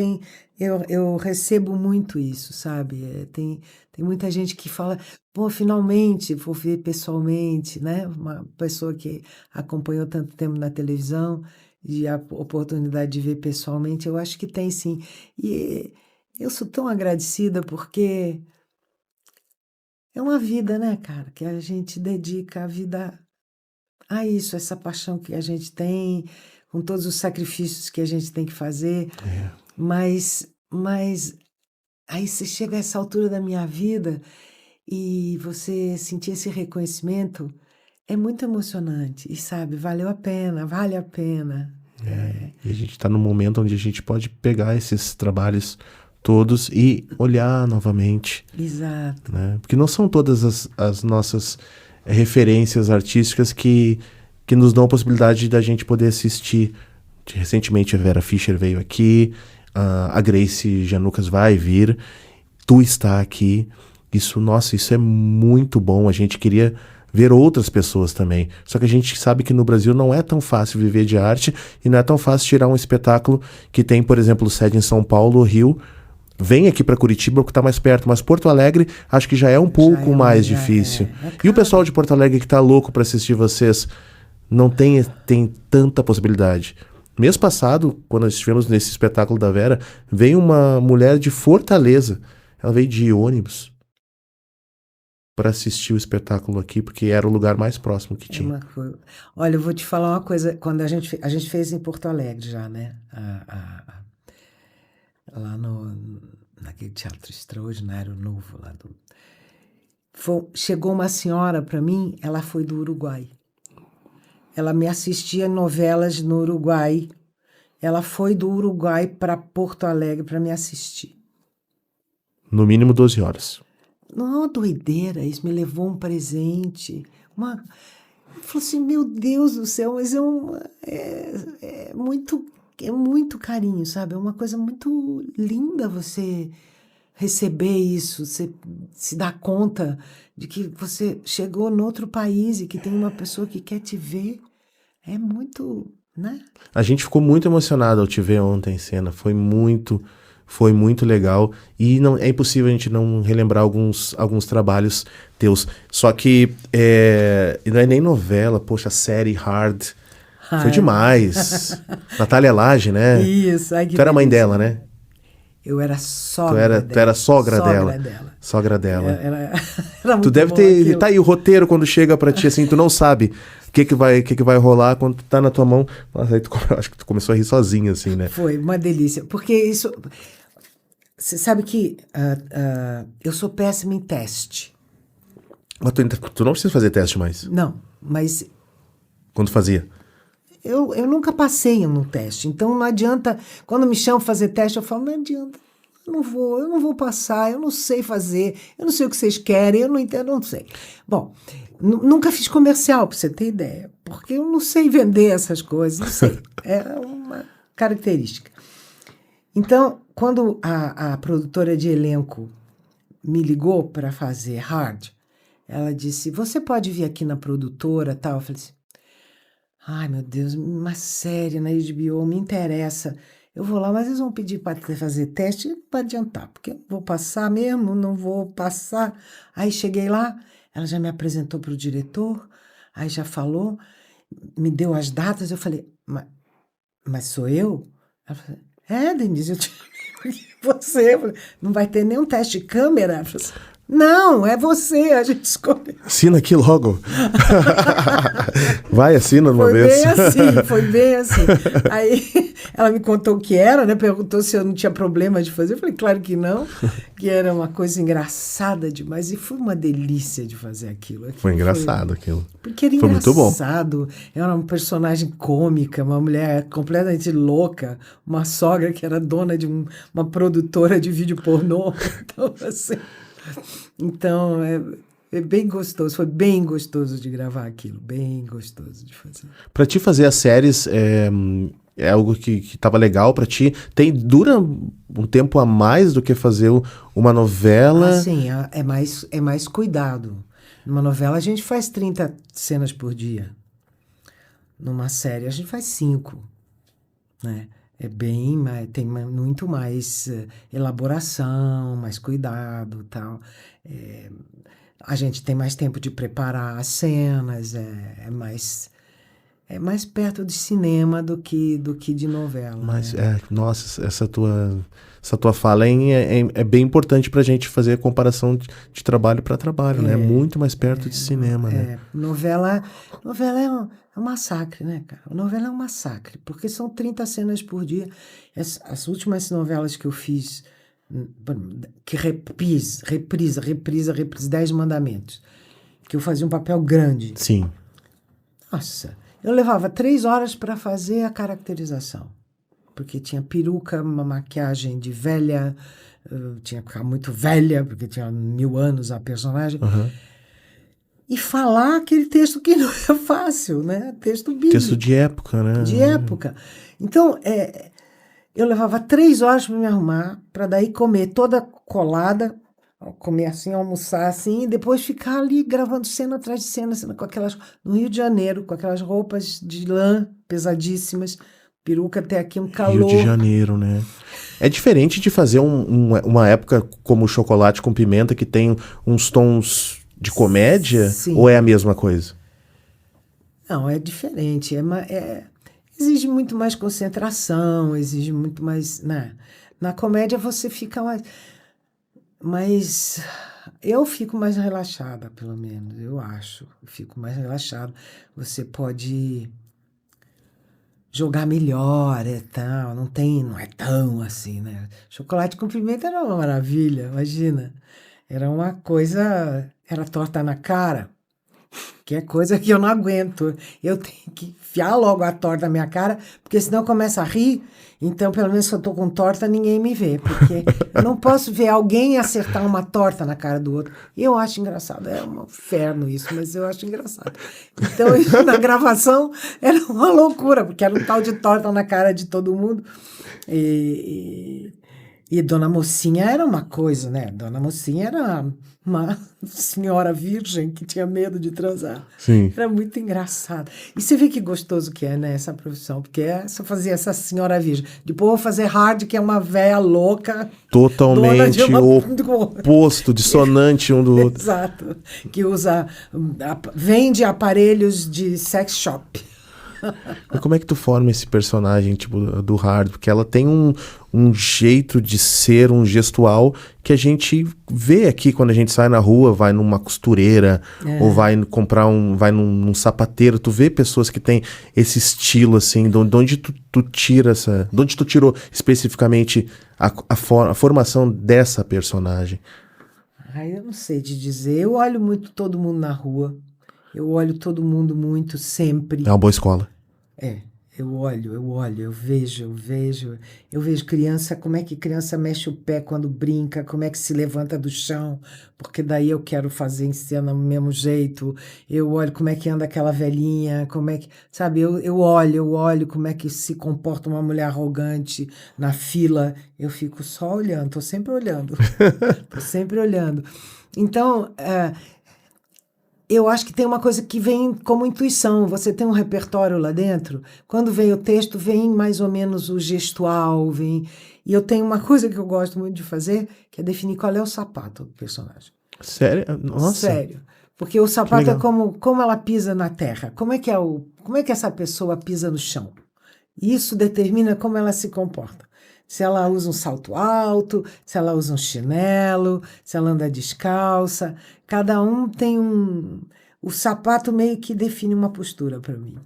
Eu recebo muito isso, sabe? Tem muita gente que fala, pô, finalmente vou ver pessoalmente, né? Uma pessoa que acompanhou tanto tempo na televisão e a oportunidade de ver pessoalmente, eu acho que tem sim. E eu sou tão agradecida porque é uma vida, né, cara? Que a gente dedica a vida a isso, essa paixão que a gente tem, com todos os sacrifícios que a gente tem que fazer. Mas aí você chega a essa altura da minha vida e você sentir esse reconhecimento é muito emocionante. E sabe, valeu a pena, vale a pena. E a gente está num momento onde a gente pode pegar esses trabalhos todos e olhar novamente. Exato. Né? Porque não são todas as nossas referências artísticas que nos dão a possibilidade da gente poder assistir. Recentemente a Vera Fischer veio aqui, a Grace Janucas vai vir, tu está aqui. Isso é muito bom. A gente queria ver outras pessoas também. Só que a gente sabe que no Brasil não é tão fácil viver de arte e não é tão fácil tirar um espetáculo que tem, por exemplo, sede em São Paulo, Rio. Vem aqui para Curitiba, que está mais perto, mas Porto Alegre acho que já é um pouco mais difícil. E o pessoal de Porto Alegre que está louco para assistir vocês não tem tanta possibilidade. Mês passado, quando nós estivemos nesse espetáculo da Vera, veio uma mulher de Fortaleza. Ela veio de ônibus para assistir o espetáculo aqui, porque era o lugar mais próximo que tinha. Olha, eu vou te falar uma coisa. Quando a gente fez em Porto Alegre já, né? Lá naquele teatro extraordinário novo lá chegou uma senhora para mim, ela foi do Uruguai. Ela me assistia em novelas no Uruguai. Ela foi do Uruguai para Porto Alegre para me assistir. No mínimo 12 horas. Não é uma doideira, isso me levou um presente. Eu falei assim, meu Deus do céu, mas é muito carinho, sabe? É uma coisa muito linda você receber isso, você se dar conta de que você chegou em outro país e que tem uma pessoa que quer te ver. É muito, né? A gente ficou muito emocionado ao te ver ontem em cena. Foi muito legal. E não é impossível a gente não relembrar alguns trabalhos teus. Só que não é nem novela, poxa, série Hard. Foi demais. Natália Lage, né? Isso, ai que Tu era mãe delícia. dela, né? Eu era sogra Tu era sogra dela. dela. Sogra dela. Era Tu muito deve bom ter. aquilo. Tá aí o roteiro quando chega pra ti, assim, tu não sabe o que vai rolar quando tu tá na tua mão. Nossa, aí acho que tu começou a rir sozinha, assim, né? Foi uma delícia, porque isso... Você sabe que eu sou péssima em teste. Mas tu não precisa fazer teste mais. Não, mas Quando fazia. eu nunca passei no teste. Então não adianta... Quando me chamam pra fazer teste, eu falo, não adianta. Eu não vou passar, eu não sei fazer, eu não sei o que vocês querem, eu não entendo, eu não sei. Bom, nunca fiz comercial, pra você ter ideia, porque eu não sei vender essas coisas, não sei. É uma característica. Então, quando a produtora de elenco me ligou para fazer Hard, ela disse, você pode vir aqui na produtora, tal? Eu falei assim, ai, meu Deus, uma série na HBO me interessa. Eu vou lá, mas eles vão pedir para fazer teste, não vai adiantar, porque eu vou passar mesmo, não vou passar. Aí cheguei lá, ela já me apresentou para o diretor, aí já falou, me deu as datas, eu falei, mas sou eu? Ela falou, Denise, eu te você. Eu falei, não vai ter nenhum teste de câmera? Ela falou assim, não, é você, a gente escolheu. Assina aqui logo. Vai, assina de uma vez. Foi bem assim. Aí ela me contou o que era, né? Perguntou se eu não tinha problema de fazer. Eu falei, claro que não, que era uma coisa engraçada demais. E foi uma delícia de fazer aquilo. Foi engraçado aquilo. Porque era foi engraçado. Muito bom. Era uma personagem cômica, uma mulher completamente louca, uma sogra que era dona de uma produtora de vídeo pornô. Então, assim... Então, é bem gostoso, foi bem gostoso de gravar aquilo, bem gostoso de fazer. Pra ti fazer as séries é algo que tava legal pra ti? Dura um tempo a mais do que fazer uma novela? Sim, é mais cuidado. Numa novela a gente faz 30 cenas por dia. Numa série a gente faz 5, né? Tem muito mais elaboração, mais cuidado, tal. A gente tem mais tempo de preparar as cenas, é mais perto de cinema do que de novela. Mas, né? nossa, essa tua fala é bem importante pra gente fazer a comparação de trabalho para trabalho, né? É muito mais perto de cinema, né? Novela é um massacre, né, cara? Novela é um massacre, porque são 30 cenas por dia. As últimas novelas que eu fiz, que reprisa, 10 Mandamentos, que eu fazia um papel grande. Sim. Nossa, eu levava 3 horas para fazer a caracterização, porque tinha peruca, uma maquiagem de velha, tinha que ficar muito velha, porque tinha 1000 anos a personagem. Uhum. E falar aquele texto que não é fácil, né? Texto bíblico. Texto de época, né? De época. Então, eu levava 3 horas para me arrumar, para daí comer toda colada, comer assim, almoçar assim, e depois ficar ali gravando cena atrás de cena com aquelas... No Rio de Janeiro, com aquelas roupas de lã pesadíssimas, peruca até aqui, um calor. Rio de Janeiro, né? É diferente de fazer uma época como Chocolate com Pimenta, que tem uns tons de comédia, Sim. Ou é a mesma coisa? Não, é diferente. Exige muito mais concentração, exige muito mais... Né? Na comédia você fica mais... Eu fico mais relaxada, pelo menos, eu acho. Eu fico mais relaxada. Você pode jogar melhor e tal. Não é tão assim, né? Chocolate com Pimenta era uma maravilha, imagina. Era uma coisa... Era torta na cara. Que é coisa que eu não aguento. Eu tenho que enfiar logo a torta na minha cara, porque senão eu começo a rir. Então, pelo menos se eu tô com torta, ninguém me vê. Porque eu não posso ver alguém acertar uma torta na cara do outro. Eu acho engraçado. É um inferno isso, mas eu acho engraçado. Então, isso, na gravação, era uma loucura, porque era um tal de torta na cara de todo mundo. E Dona Mocinha era uma coisa, né? Dona Mocinha era uma senhora virgem que tinha medo de transar. Sim. Era muito engraçado. E você vê que gostoso que é, né? Essa profissão. Porque só fazia essa senhora virgem. Depois eu vou fazer hard, que é uma véia louca. Totalmente oposto, dissonante um do outro. Exato. Que vende aparelhos de sex shop. Mas como é que tu forma esse personagem, tipo, do Hard? Porque ela tem um jeito de ser, um gestual que a gente vê aqui quando a gente sai na rua, vai numa costureira, ou vai comprar vai num sapateiro. Tu vê pessoas que têm esse estilo, assim, de onde tu tira essa... De onde tu tirou especificamente a formação dessa personagem? Eu não sei te dizer. Eu olho muito todo mundo na rua. Eu olho todo mundo muito, sempre. É uma boa escola. Eu olho, eu vejo criança, como é que criança mexe o pé quando brinca, como é que se levanta do chão, porque daí eu quero fazer em cena do mesmo jeito. Eu olho como é que anda aquela velhinha, como é que, sabe, eu olho como é que se comporta uma mulher arrogante na fila. Eu fico só olhando, tô sempre olhando. Então, eu acho que tem uma coisa que vem como intuição. Você tem um repertório lá dentro. Quando vem o texto, vem mais ou menos o gestual. E eu tenho uma coisa que eu gosto muito de fazer, que é definir qual é o sapato do personagem. Sério? Nossa. Sério. Porque o sapato é como ela pisa na terra. Como é que essa pessoa pisa no chão? Isso determina como ela se comporta. Se ela usa um salto alto, se ela usa um chinelo, se ela anda descalça. Cada um tem o sapato meio que define uma postura para mim.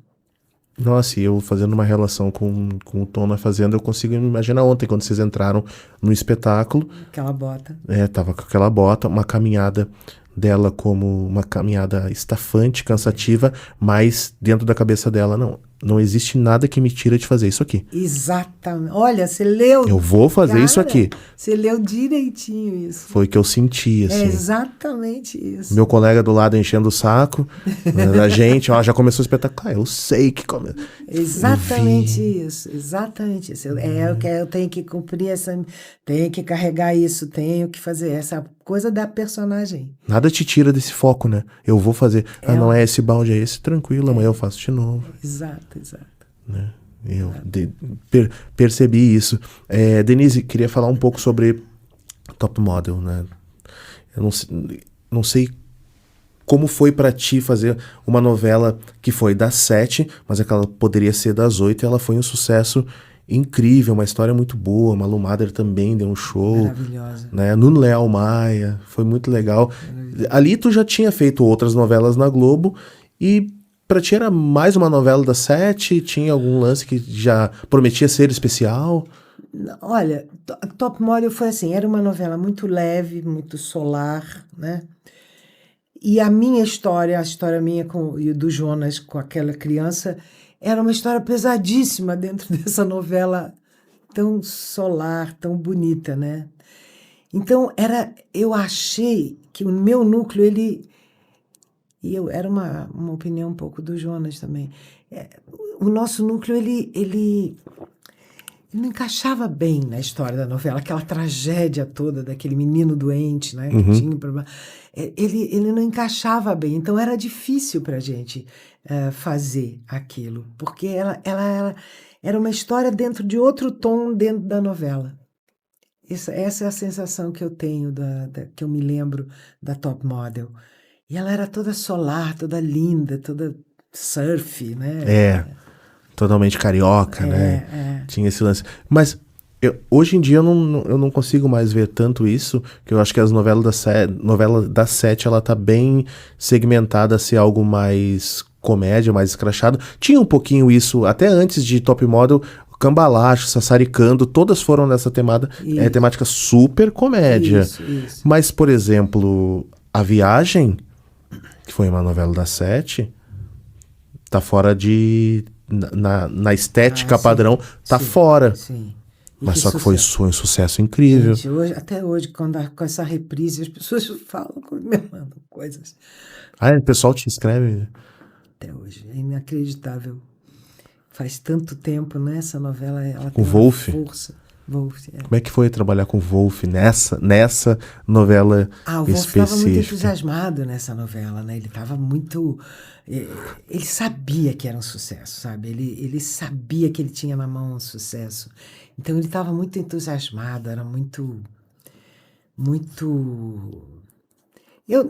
Nossa, e eu fazendo uma relação com o Tom na Fazenda, eu consigo imaginar ontem, quando vocês entraram no espetáculo. Aquela bota. Tava com aquela bota, uma caminhada dela como uma caminhada estafante, cansativa, mas dentro da cabeça dela, não existe nada que me tira de fazer isso aqui. Exatamente. Olha, você leu... Eu vou fazer isso aqui. Você leu direitinho isso. Foi o que eu senti, assim. É exatamente isso. Meu colega do lado enchendo o saco da gente, já começou o espetáculo. Eu sei que começa. Exatamente isso. Eu tenho que cumprir tenho que carregar isso, tenho que fazer essa coisa da personagem. Nada te tira desse foco, né? Eu vou fazer. Não é esse balde, é esse, tranquilo, amanhã eu faço de novo. Exato. Né? Eu percebi isso. Denise, queria falar um pouco sobre Top Model, né? Eu não sei como foi pra ti fazer uma novela que foi das 7, mas ela poderia ser das 8, e ela foi um sucesso incrível, uma história muito boa. Malu Mader também deu um show. Maravilhosa. Né? Nuno Leal Maia, foi muito legal. Ali tu já tinha feito outras novelas na Globo, e pra ti era mais uma novela das 7? Tinha algum lance que já prometia ser especial? Olha, Top Model foi assim, era uma novela muito leve, muito solar, né? E a minha história, a história minha e do Jonas com aquela criança, era uma história pesadíssima dentro dessa novela tão solar, tão bonita, né? Então, eu achei que o meu núcleo, era uma opinião um pouco do Jonas também, o nosso núcleo, ele não encaixava bem na história da novela, aquela tragédia toda daquele menino doente, né, que tinha um problema. Ele não encaixava bem, então era difícil para a gente fazer aquilo, porque ela era uma história dentro de outro tom dentro da novela. Essa é a sensação que eu tenho, que eu me lembro da Top Model. E ela era toda solar, toda linda, toda surf, né? Totalmente carioca, né? Tinha esse lance. Mas hoje em dia eu não consigo mais ver tanto isso, que eu acho que as novela da 7, ela tá bem segmentada a ser algo mais comédia, mais escrachado. Tinha um pouquinho isso, até antes de Top Model, Cambalacho, Sassaricando, todas foram nessa temática super comédia. Isso. Mas, por exemplo, A Viagem que foi uma novela da Sete, tá fora de... Na estética sim. padrão, tá Sim, fora. sim. E Mas que só que foi sucesso. um sucesso incrível. Gente, até hoje, com essa reprise, as pessoas falam, me mandam coisas. O pessoal te escreve. Até hoje. É inacreditável. Faz tanto tempo, né? Essa novela, ela O tem uma Wolf. força. Wolf, Como é que foi trabalhar com o Wolf nessa novela o Wolf estava muito específica? entusiasmado nessa novela, né? Ele estava muito... Ele sabia que era um sucesso, sabe? Ele sabia que ele tinha na mão um sucesso. Então ele estava muito entusiasmado, era muito...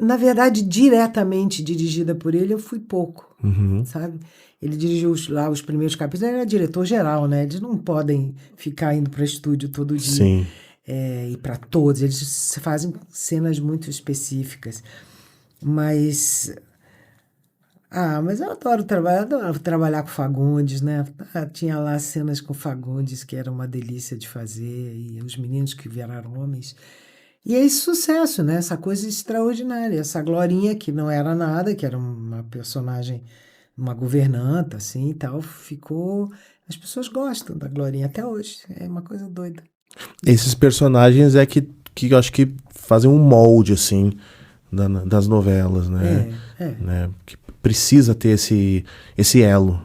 na verdade, diretamente dirigida por ele, eu fui pouco, sabe? Ele dirigiu lá os primeiros capítulos, ele era diretor-geral, né? Eles não podem ficar indo para estúdio todo dia. Sim. E para todos, eles fazem cenas muito específicas. Mas eu adoro trabalhar com Fagundes, né? Tinha lá cenas com Fagundes que era uma delícia de fazer, e os meninos que viraram homens. E é esse sucesso, né? Essa coisa extraordinária. Essa Glorinha, que não era nada, que era uma personagem, uma governanta, assim, e tal, ficou... As pessoas gostam da Glorinha até hoje. É uma coisa doida. Esses personagens que eu acho que fazem um molde, assim, das novelas, né? Né? Que precisa ter esse elo,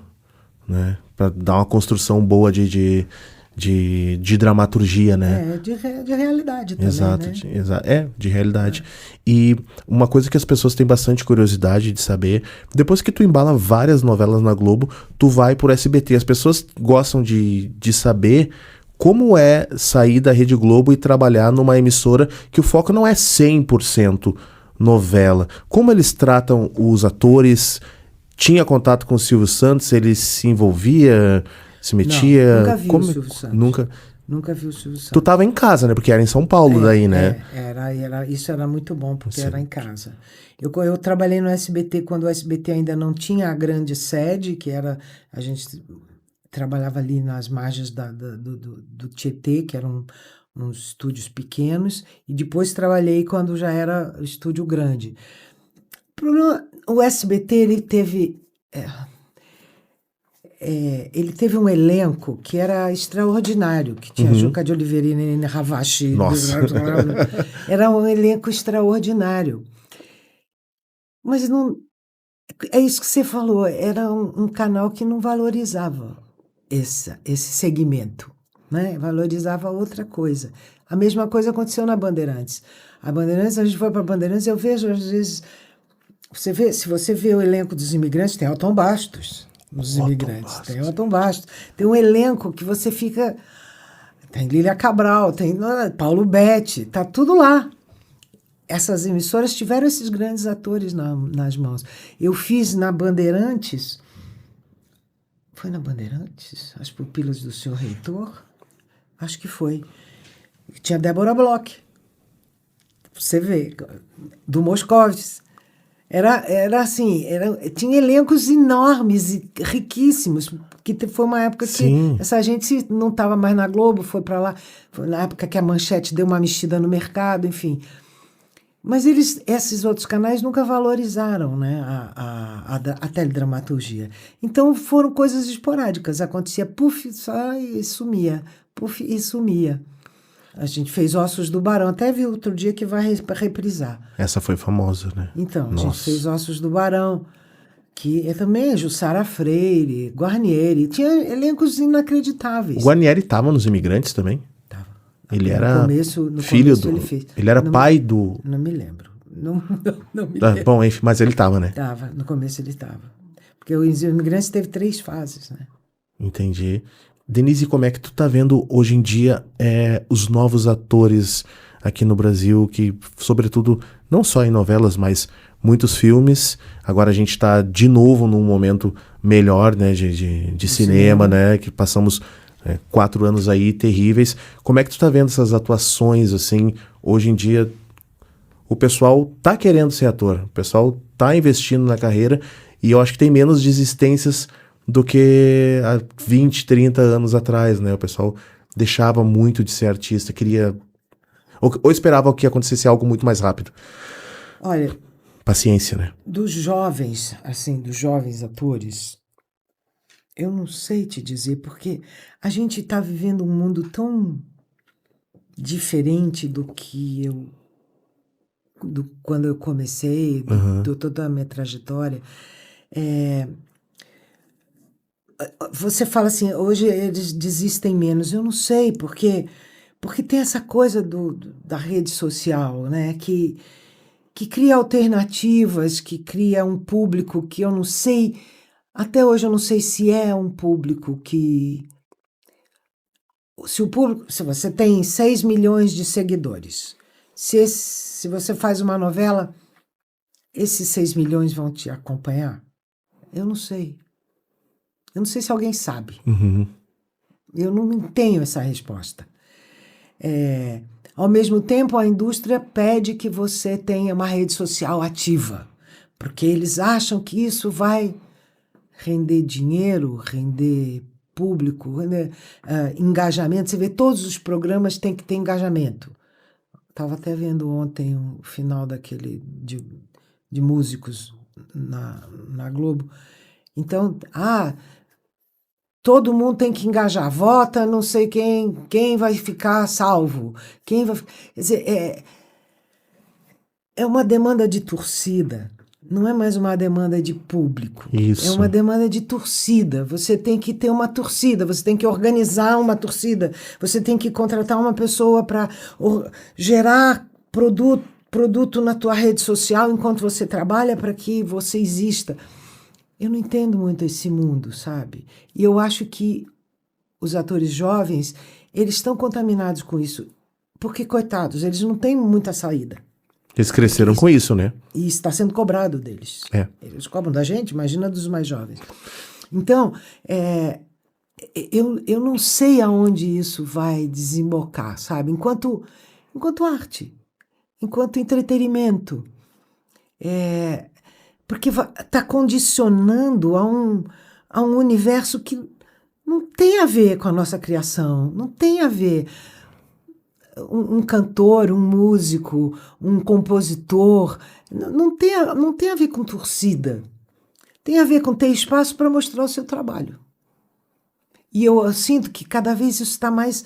né? Pra dar uma construção boa de dramaturgia, né? De realidade também, Exato, né? de realidade. E uma coisa que as pessoas têm bastante curiosidade de saber, depois que tu embala várias novelas na Globo, tu vai por SBT. As pessoas gostam de saber como é sair da Rede Globo e trabalhar numa emissora que o foco não é 100% novela. Como eles tratam os atores? Tinha contato com o Silvio Santos? Ele se envolvia, se metia? Não, nunca vi o Silvio Santos. Nunca vi o Silvio Santos. Tu tava em casa, né? Porque era em São Paulo daí, né? Isso era muito bom, porque era em casa. Eu trabalhei no SBT quando o SBT ainda não tinha a grande sede, que era... A gente trabalhava ali nas margens do Tietê, que eram uns estúdios pequenos, e depois trabalhei quando já era estúdio grande. O SBT, ele teve um elenco que era extraordinário, que tinha Juca de Oliveira e Nenê Ravache. Nossa. Era um elenco extraordinário. Mas não... É isso que você falou, era um canal que não valorizava esse segmento, né? Valorizava outra coisa. A mesma coisa aconteceu na Bandeirantes. A gente foi para a Bandeirantes, eu vejo, às vezes... se você vê o elenco dos Imigrantes, tem Elton Bastos. Nos Imigrantes. Tem Elton Bastos. Tem um elenco que você fica... Tem Lília Cabral, tem Paulo Betti, tá tudo lá. Essas emissoras tiveram esses grandes atores nas mãos. Eu fiz na Bandeirantes... Foi na Bandeirantes? As Pupilas do Senhor Reitor? Acho que foi. Tinha Débora Bloch. Você vê. Do Moscovis. Era assim, tinha elencos enormes e riquíssimos, que foi uma época Sim. que essa gente não estava mais na Globo, foi para lá, foi na época que a Manchete deu uma mexida no mercado, enfim. Mas esses outros canais nunca valorizaram, né, a teledramaturgia. Então foram coisas esporádicas, acontecia puf, só e sumia, puf e sumia. A gente fez Ossos do Barão, até vi outro dia que vai reprisar. Essa foi famosa, né? Então, a gente fez Ossos do Barão, que é também Jussara Freire, Guarnieri, tinha elencos inacreditáveis. O Guarnieri estava nos Imigrantes também? Tava. Ele era no filho começo do... ele fez. Ele era pai do... Não me lembro. Não me lembro. Bom, enfim, mas ele estava, né? Tava, no começo ele estava. Porque os Imigrantes teve 3 fases, né? Entendi. Denise, como é que tu tá vendo hoje em dia os novos atores aqui no Brasil, que, sobretudo, não só em novelas, mas muitos filmes. Agora a gente tá de novo num momento melhor, né, de cinema, né, que passamos 4 anos aí terríveis. Como é que tu tá vendo essas atuações, assim, hoje em dia? O pessoal tá querendo ser ator, o pessoal tá investindo na carreira, e eu acho que tem menos desistências do que há 20, 30 anos atrás, né? O pessoal deixava muito de ser artista, queria... Ou esperava que acontecesse algo muito mais rápido. Olha, Paciência, né? Dos jovens, assim, dos jovens atores, eu não sei te dizer, porque a gente está vivendo um mundo tão diferente do que quando eu comecei, Aham. toda a minha trajetória. Você fala assim, hoje eles desistem menos. Eu não sei, porque tem essa coisa da rede social, né? Que cria alternativas, que cria um público que eu não sei, até hoje eu não sei se é um público que. Se você tem 6 milhões de seguidores, se você faz uma novela, esses 6 milhões vão te acompanhar? Eu não sei. Eu não sei se alguém sabe. Uhum. Eu não tenho essa resposta. Ao mesmo tempo, a indústria pede que você tenha uma rede social ativa, porque eles acham que isso vai render dinheiro, render público, render, engajamento. Você vê, todos os programas têm que ter engajamento. Estava até vendo ontem o final daquele de músicos na Globo. Então, todo mundo tem que engajar. Vota não sei quem vai ficar salvo. Quem vai. Quer dizer, é uma demanda de torcida. Não é mais uma demanda de público. É Isso. uma demanda de torcida. Você tem que ter uma torcida, você tem que organizar uma torcida, você tem que contratar uma pessoa para gerar produto na tua rede social enquanto você trabalha para que você exista. Eu não entendo muito esse mundo, sabe? E eu acho que os atores jovens, eles estão contaminados com isso. Porque, coitados, eles não têm muita saída. Eles cresceram com isso, né? E está sendo cobrado deles. É. Eles cobram da gente, imagina dos mais jovens. Então, eu não sei aonde isso vai desembocar, sabe? Enquanto arte, enquanto entretenimento. Porque está condicionando a um universo que não tem a ver com a nossa criação, não tem a ver. Um cantor, um músico, um compositor, não tem a ver com torcida. Tem a ver com ter espaço para mostrar o seu trabalho. E eu sinto que cada vez isso está mais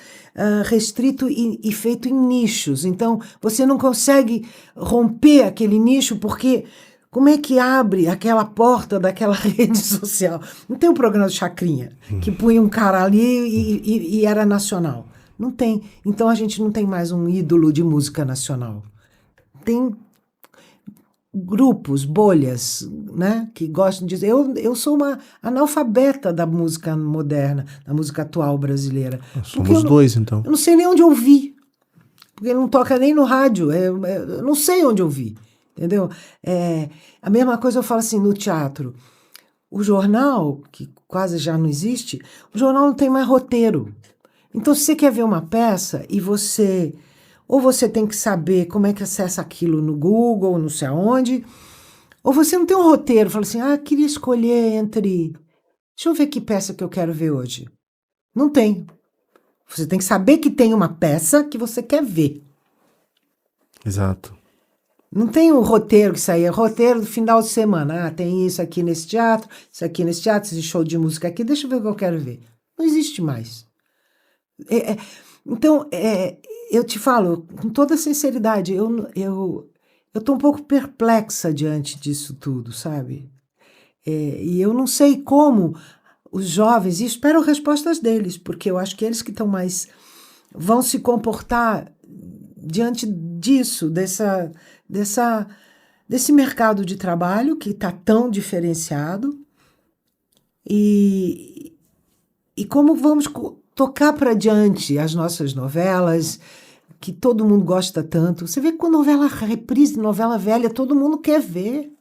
restrito e feito em nichos. Então, você não consegue romper aquele nicho porque como é que abre aquela porta daquela rede social? Não tem um programa de Chacrinha que punha um cara ali e era nacional. Não tem. Então a gente não tem mais um ídolo de música nacional. Tem grupos, bolhas, né, que gostam de dizer. Eu sou uma analfabeta da música moderna, da música atual brasileira. Somos dois, então. Eu não sei nem onde ouvir. Porque não toca nem no rádio. Eu não sei onde ouvir. Entendeu? A mesma coisa eu falo assim no teatro. O jornal, que quase já não existe, o jornal não tem mais roteiro. Então, se você quer ver uma peça e ou você tem que saber como é que acessa aquilo no Google, não sei aonde, ou você não tem um roteiro, fala assim, queria escolher entre... Deixa eu ver que peça que eu quero ver hoje. Não tem. Você tem que saber que tem uma peça que você quer ver. Exato. Não tem um roteiro que saía, roteiro do final de semana. Tem isso aqui nesse teatro, esse show de música aqui, deixa eu ver o que eu quero ver. Não existe mais. Então, eu te falo, com toda sinceridade, eu estou um pouco perplexa diante disso tudo, sabe? E eu não sei como os jovens, e espero respostas deles, porque eu acho que eles que estão mais... vão se comportar diante disso, desse mercado de trabalho que está tão diferenciado e como vamos tocar para diante as nossas novelas, que todo mundo gosta tanto. Você vê que com novela reprise, novela velha, todo mundo quer ver.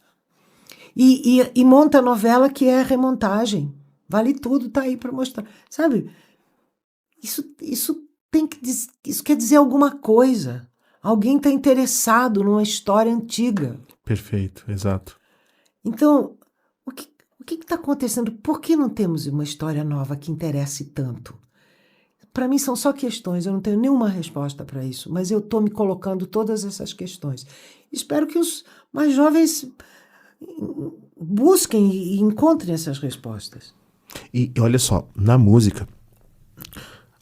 E monta novela que é remontagem. Vale tudo, tá aí para mostrar. Sabe? Isso quer dizer alguma coisa. Alguém está interessado numa história antiga. Perfeito, exato. Então, o que está acontecendo? Por que não temos uma história nova que interesse tanto? Para mim são só questões, eu não tenho nenhuma resposta para isso, mas eu estou me colocando todas essas questões. Espero que os mais jovens busquem e encontrem essas respostas. E olha só, na música,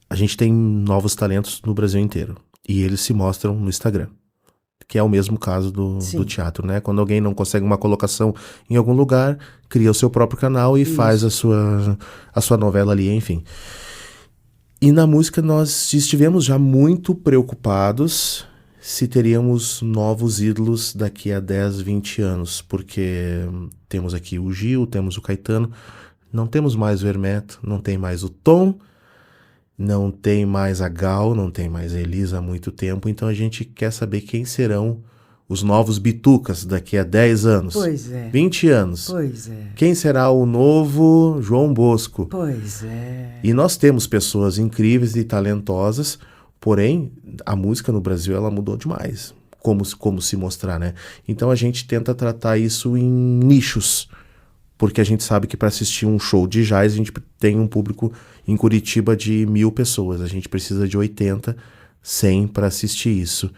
a gente tem novos talentos no Brasil inteiro. E eles se mostram no Instagram. Que é o mesmo caso do teatro, né? Quando alguém não consegue uma colocação em algum lugar, cria o seu próprio canal e faz a sua novela ali, enfim. E na música nós estivemos já muito preocupados se teríamos novos ídolos daqui a 10, 20 anos, porque temos aqui o Gil, temos o Caetano, não temos mais o Hermeto, não tem mais o Tom, não tem mais a Gal, não tem mais a Elisa há muito tempo, então a gente quer saber quem serão os novos bitucas daqui a 10 anos, Pois é. 20 anos. Pois é. Quem será o novo João Bosco? Pois é. E nós temos pessoas incríveis e talentosas, porém, a música no Brasil ela mudou demais, como se mostrar, né? Então a gente tenta tratar isso em nichos, porque a gente sabe que para assistir um show de jazz a gente tem um público em Curitiba de 1.000 pessoas, a gente precisa de 80, 100 para assistir isso.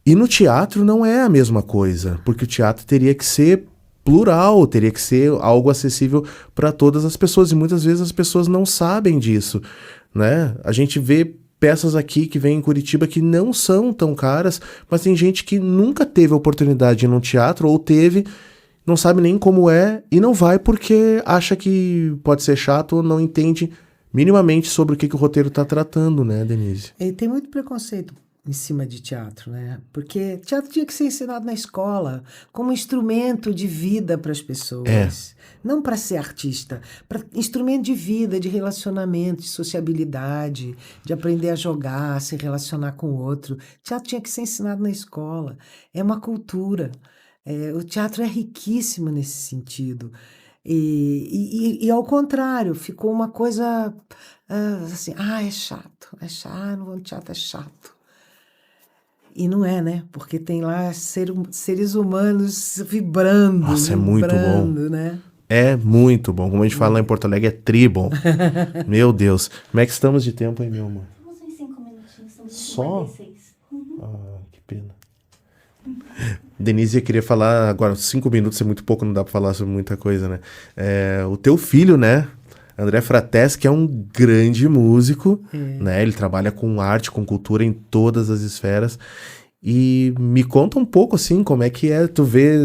E no teatro não é a mesma coisa, porque o teatro teria que ser plural, teria que ser algo acessível para todas as pessoas, e muitas vezes as pessoas não sabem disso, né? A gente vê peças aqui que vêm em Curitiba que não são tão caras, mas tem gente que nunca teve a oportunidade de ir num teatro, ou teve, não sabe nem como é, e não vai porque acha que pode ser chato ou não entende minimamente sobre o que o roteiro está tratando, né, Denise? E tem muito preconceito em cima de teatro, né? Porque teatro tinha que ser ensinado na escola como instrumento de vida para as pessoas. Não para ser artista, para instrumento de vida, de relacionamento, de sociabilidade, de aprender a jogar, se relacionar com o outro. Teatro tinha que ser ensinado na escola. É uma cultura. O teatro é riquíssimo nesse sentido. E ao contrário, ficou uma coisa assim, é chato, não vou no teatro, é chato. E não é, né? Porque tem lá seres humanos vibrando. Nossa, é muito bom. Né? É muito bom. Como a gente fala lá em Porto Alegre, é tribom. Meu Deus. Como é que estamos de tempo aí, meu amor? Estamos em 5 minutinhos, estamos em Só? 56. Que pena. Denise, eu queria falar agora, 5 minutos é muito pouco, não dá pra falar sobre muita coisa, né? O teu filho, né? André Frateschi, que é um grande músico, né? Ele trabalha com arte, com cultura em todas as esferas. E me conta um pouco, assim, como é que é tu ver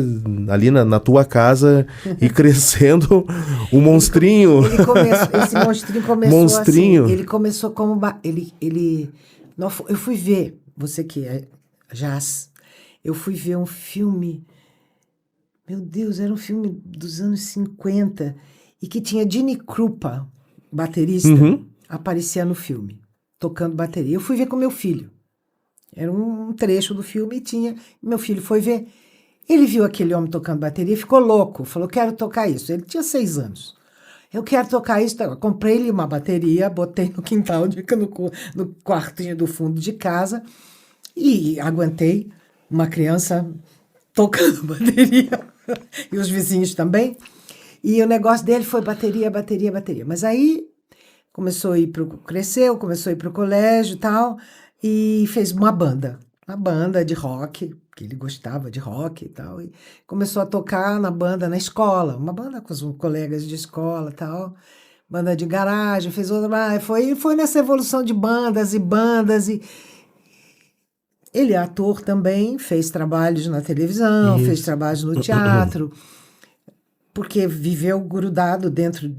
ali na tua casa e crescendo o monstrinho. Esse monstrinho começou monstrinho. Assim, ele começou como... eu fui ver, você que é jazz, eu fui ver um filme, meu Deus, era um filme dos anos 50, e que tinha Gene Krupa, baterista, aparecia no filme, tocando bateria. Eu fui ver com meu filho. Era um trecho do filme e tinha... Meu filho foi ver. Ele viu aquele homem tocando bateria e ficou louco. Falou, quero tocar isso. Ele tinha 6 anos. Eu quero tocar isso. Eu comprei-lhe uma bateria, botei no quintal, no quartinho do fundo de casa e aguentei uma criança tocando bateria. E os vizinhos também. E o negócio dele foi bateria, bateria, bateria. Mas aí cresceu, começou a ir para o colégio e tal, e fez uma banda de rock, que ele gostava de rock e tal, e começou a tocar na banda na escola, uma banda com os colegas de escola e tal, banda de garagem, fez outra, foi nessa evolução de bandas, e ele é ator também, fez trabalhos na televisão, fez trabalhos no teatro, porque viveu grudado dentro,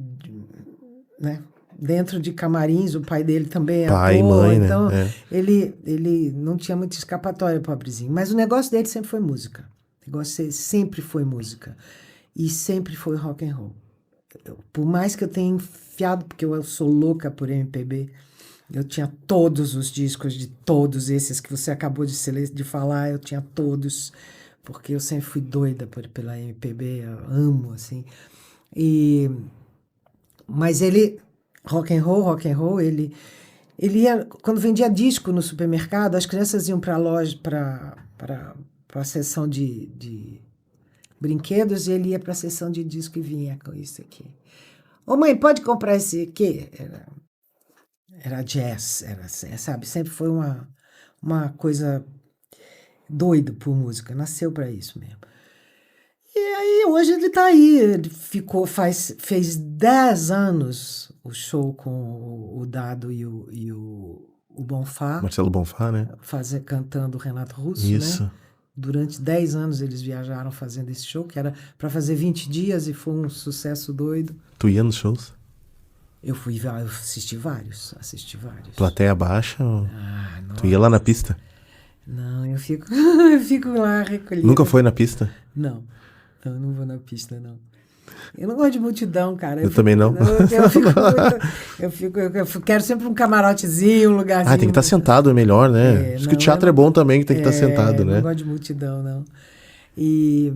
né? Dentro de camarins, o pai dele também é pai ator, e mãe, então né? ele não tinha muita escapatória, pobrezinho. Mas o negócio dele sempre foi música. O negócio dele sempre foi música. E sempre foi rock and roll. Por mais que eu tenha enfiado, porque eu sou louca por MPB, eu tinha todos os discos de todos esses que você acabou de falar, eu tinha todos, porque eu sempre fui doida pela MPB, eu amo, assim. Mas ele... Rock and roll, ele ia, quando vendia disco no supermercado, as crianças iam para a loja, para a seção de brinquedos, e ele ia para a seção de disco e vinha com isso aqui. Ô mãe, pode comprar esse aqui? Era jazz, era, sabe? Sempre foi uma coisa doido por música, nasceu para isso mesmo. E aí, hoje ele tá aí, ele fez 10 anos o show com o Dado e o Bonfá, Marcelo Bonfá, né? cantando Renato Russo, Isso. né? Durante 10 anos eles viajaram fazendo esse show, que era para fazer 20 dias e foi um sucesso doido. Tu ia nos shows? Eu assisti vários. Plateia baixa? Ou... Ah, Tu ia lá na pista? Não, eu fico lá recolhida. Nunca foi na pista? Não, eu não vou na pista, não. Eu não gosto de multidão, cara. Eu também não. Eu quero sempre um camarotezinho, um lugarzinho. Ah, tem que estar sentado, é melhor, né? Acho que o teatro é bom também, que tem que estar sentado, né? Não gosto de multidão, não. E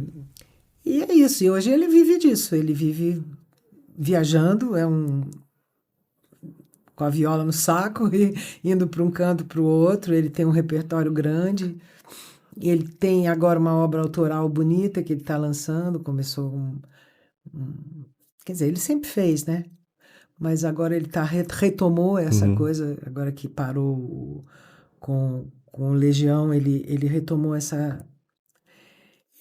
é isso. E hoje ele vive disso. Ele vive viajando, com a viola no saco e indo para um canto para o outro. Ele tem um repertório grande. Ele tem agora uma obra autoral bonita que ele está lançando. Começou quer dizer, ele sempre fez, né? Mas agora ele retomou essa coisa, agora que parou com o Legião, ele retomou essa...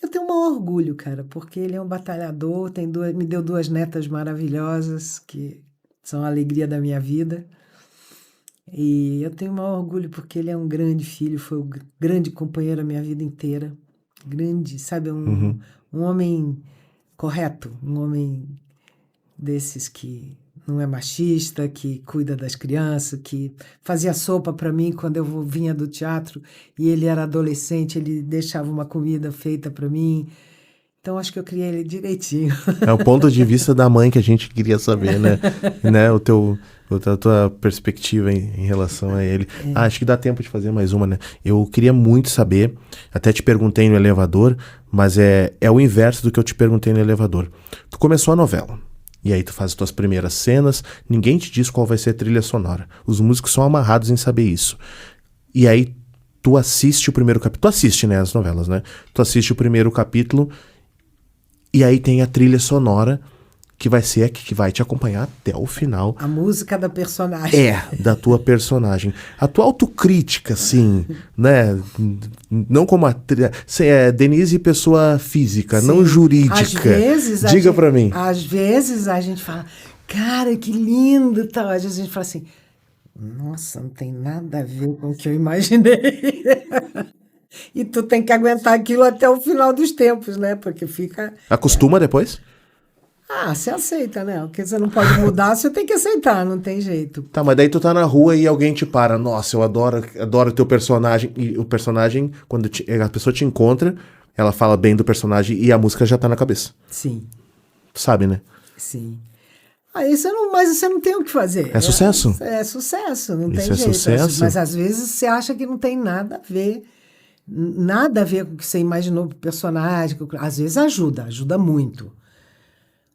Eu tenho um maior orgulho, cara, porque ele é um batalhador, me deu 2 netas maravilhosas, que são a alegria da minha vida. E eu tenho o maior orgulho porque ele é um grande filho, foi um grande companheiro a minha vida inteira. Grande, sabe? Um homem correto, um homem desses que não é machista, que cuida das crianças, que fazia sopa para mim quando eu vinha do teatro e ele era adolescente, ele deixava uma comida feita para mim. Então acho que eu criei ele direitinho. É o ponto de vista da mãe que a gente queria saber, né? A tua perspectiva em relação a ele. Acho que dá tempo de fazer mais uma, né? Eu queria muito saber, até te perguntei no elevador, mas é o inverso do que eu te perguntei no elevador. Tu começou a novela, e aí tu faz as tuas primeiras cenas, ninguém te diz qual vai ser a trilha sonora. Os músicos são amarrados em saber isso. E aí tu assiste o primeiro capítulo, tu assiste, né, as novelas, né? Tu assiste o primeiro capítulo, e aí tem a trilha sonora, que vai ser a que vai te acompanhar até o final. A música da personagem. Da tua personagem. A tua autocrítica, assim, né? Não como Denise, pessoa física, Sim. não jurídica. Às vezes, diga pra mim. Às vezes a gente fala, cara, que lindo, tal. Às vezes a gente fala assim, nossa, não tem nada a ver com o que eu imaginei. E tu tem que aguentar aquilo até o final dos tempos, né? Porque fica... Acostuma depois? Você aceita, né? Porque você não pode mudar, você tem que aceitar, não tem jeito. Tá, mas daí tu tá na rua e alguém te para. Nossa, eu adoro o teu personagem. E o personagem, quando a pessoa te encontra, ela fala bem do personagem e a música já tá na cabeça. Sim. Tu sabe, né? Sim. Aí mas você não tem o que fazer. É sucesso. É sucesso, não Isso tem é jeito. sucesso. Mas às vezes você acha que não tem nada a ver. Nada a ver com o que você imaginou pro personagem. Às vezes ajuda muito.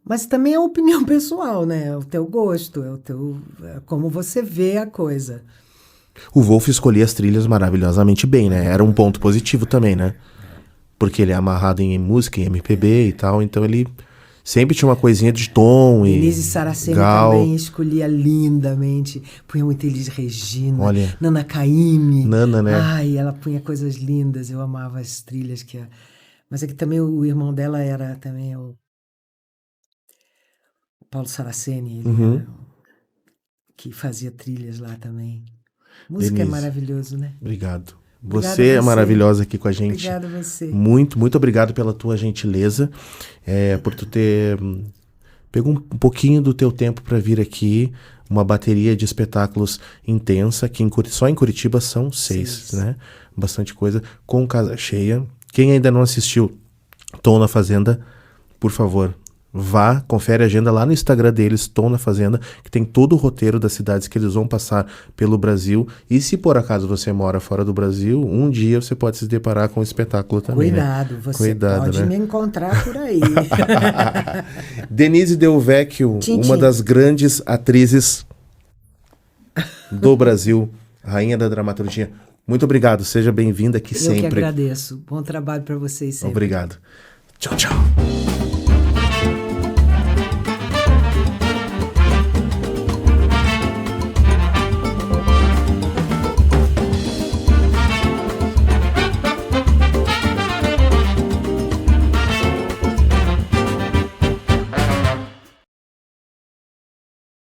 Mas também é a opinião pessoal, né? É o teu gosto, é como você vê a coisa. O Wolf escolhia as trilhas maravilhosamente bem, né? Era um ponto positivo também, né? Porque ele é amarrado em música, em MPB e tal, então ele sempre tinha uma coisinha de tom e Denise Saraceni também escolhia lindamente. Punha muito Elis Regina, olha, Nana Caymmi. Nana, né? Ai, ela punha coisas lindas, eu amava as trilhas que... Mas é que também o irmão dela era também o Paulo Saraceni, ele que fazia trilhas lá também. Música Denise, é maravilhoso, né? Obrigado. Obrigada Você é maravilhosa aqui com a gente. Obrigada a você. Muito, muito obrigado pela tua gentileza, por tu ter pego um pouquinho do teu tempo para vir aqui, uma bateria de espetáculos intensa, que só em Curitiba são 6, né? Bastante coisa, com casa cheia. Quem ainda não assistiu Tom na Fazenda, por favor, vá, confere a agenda lá no Instagram deles, Tom na Fazenda, que tem todo o roteiro das cidades que eles vão passar pelo Brasil. E se por acaso você mora fora do Brasil, um dia você pode se deparar com o espetáculo também. Cuidado, né? Você pode me encontrar por aí. Denise Del Vecchio, uma das grandes atrizes do Brasil, rainha da dramaturgia. Muito obrigado, seja bem-vinda aqui sempre. Eu que agradeço. Bom trabalho para vocês sempre. Obrigado. Tchau, tchau.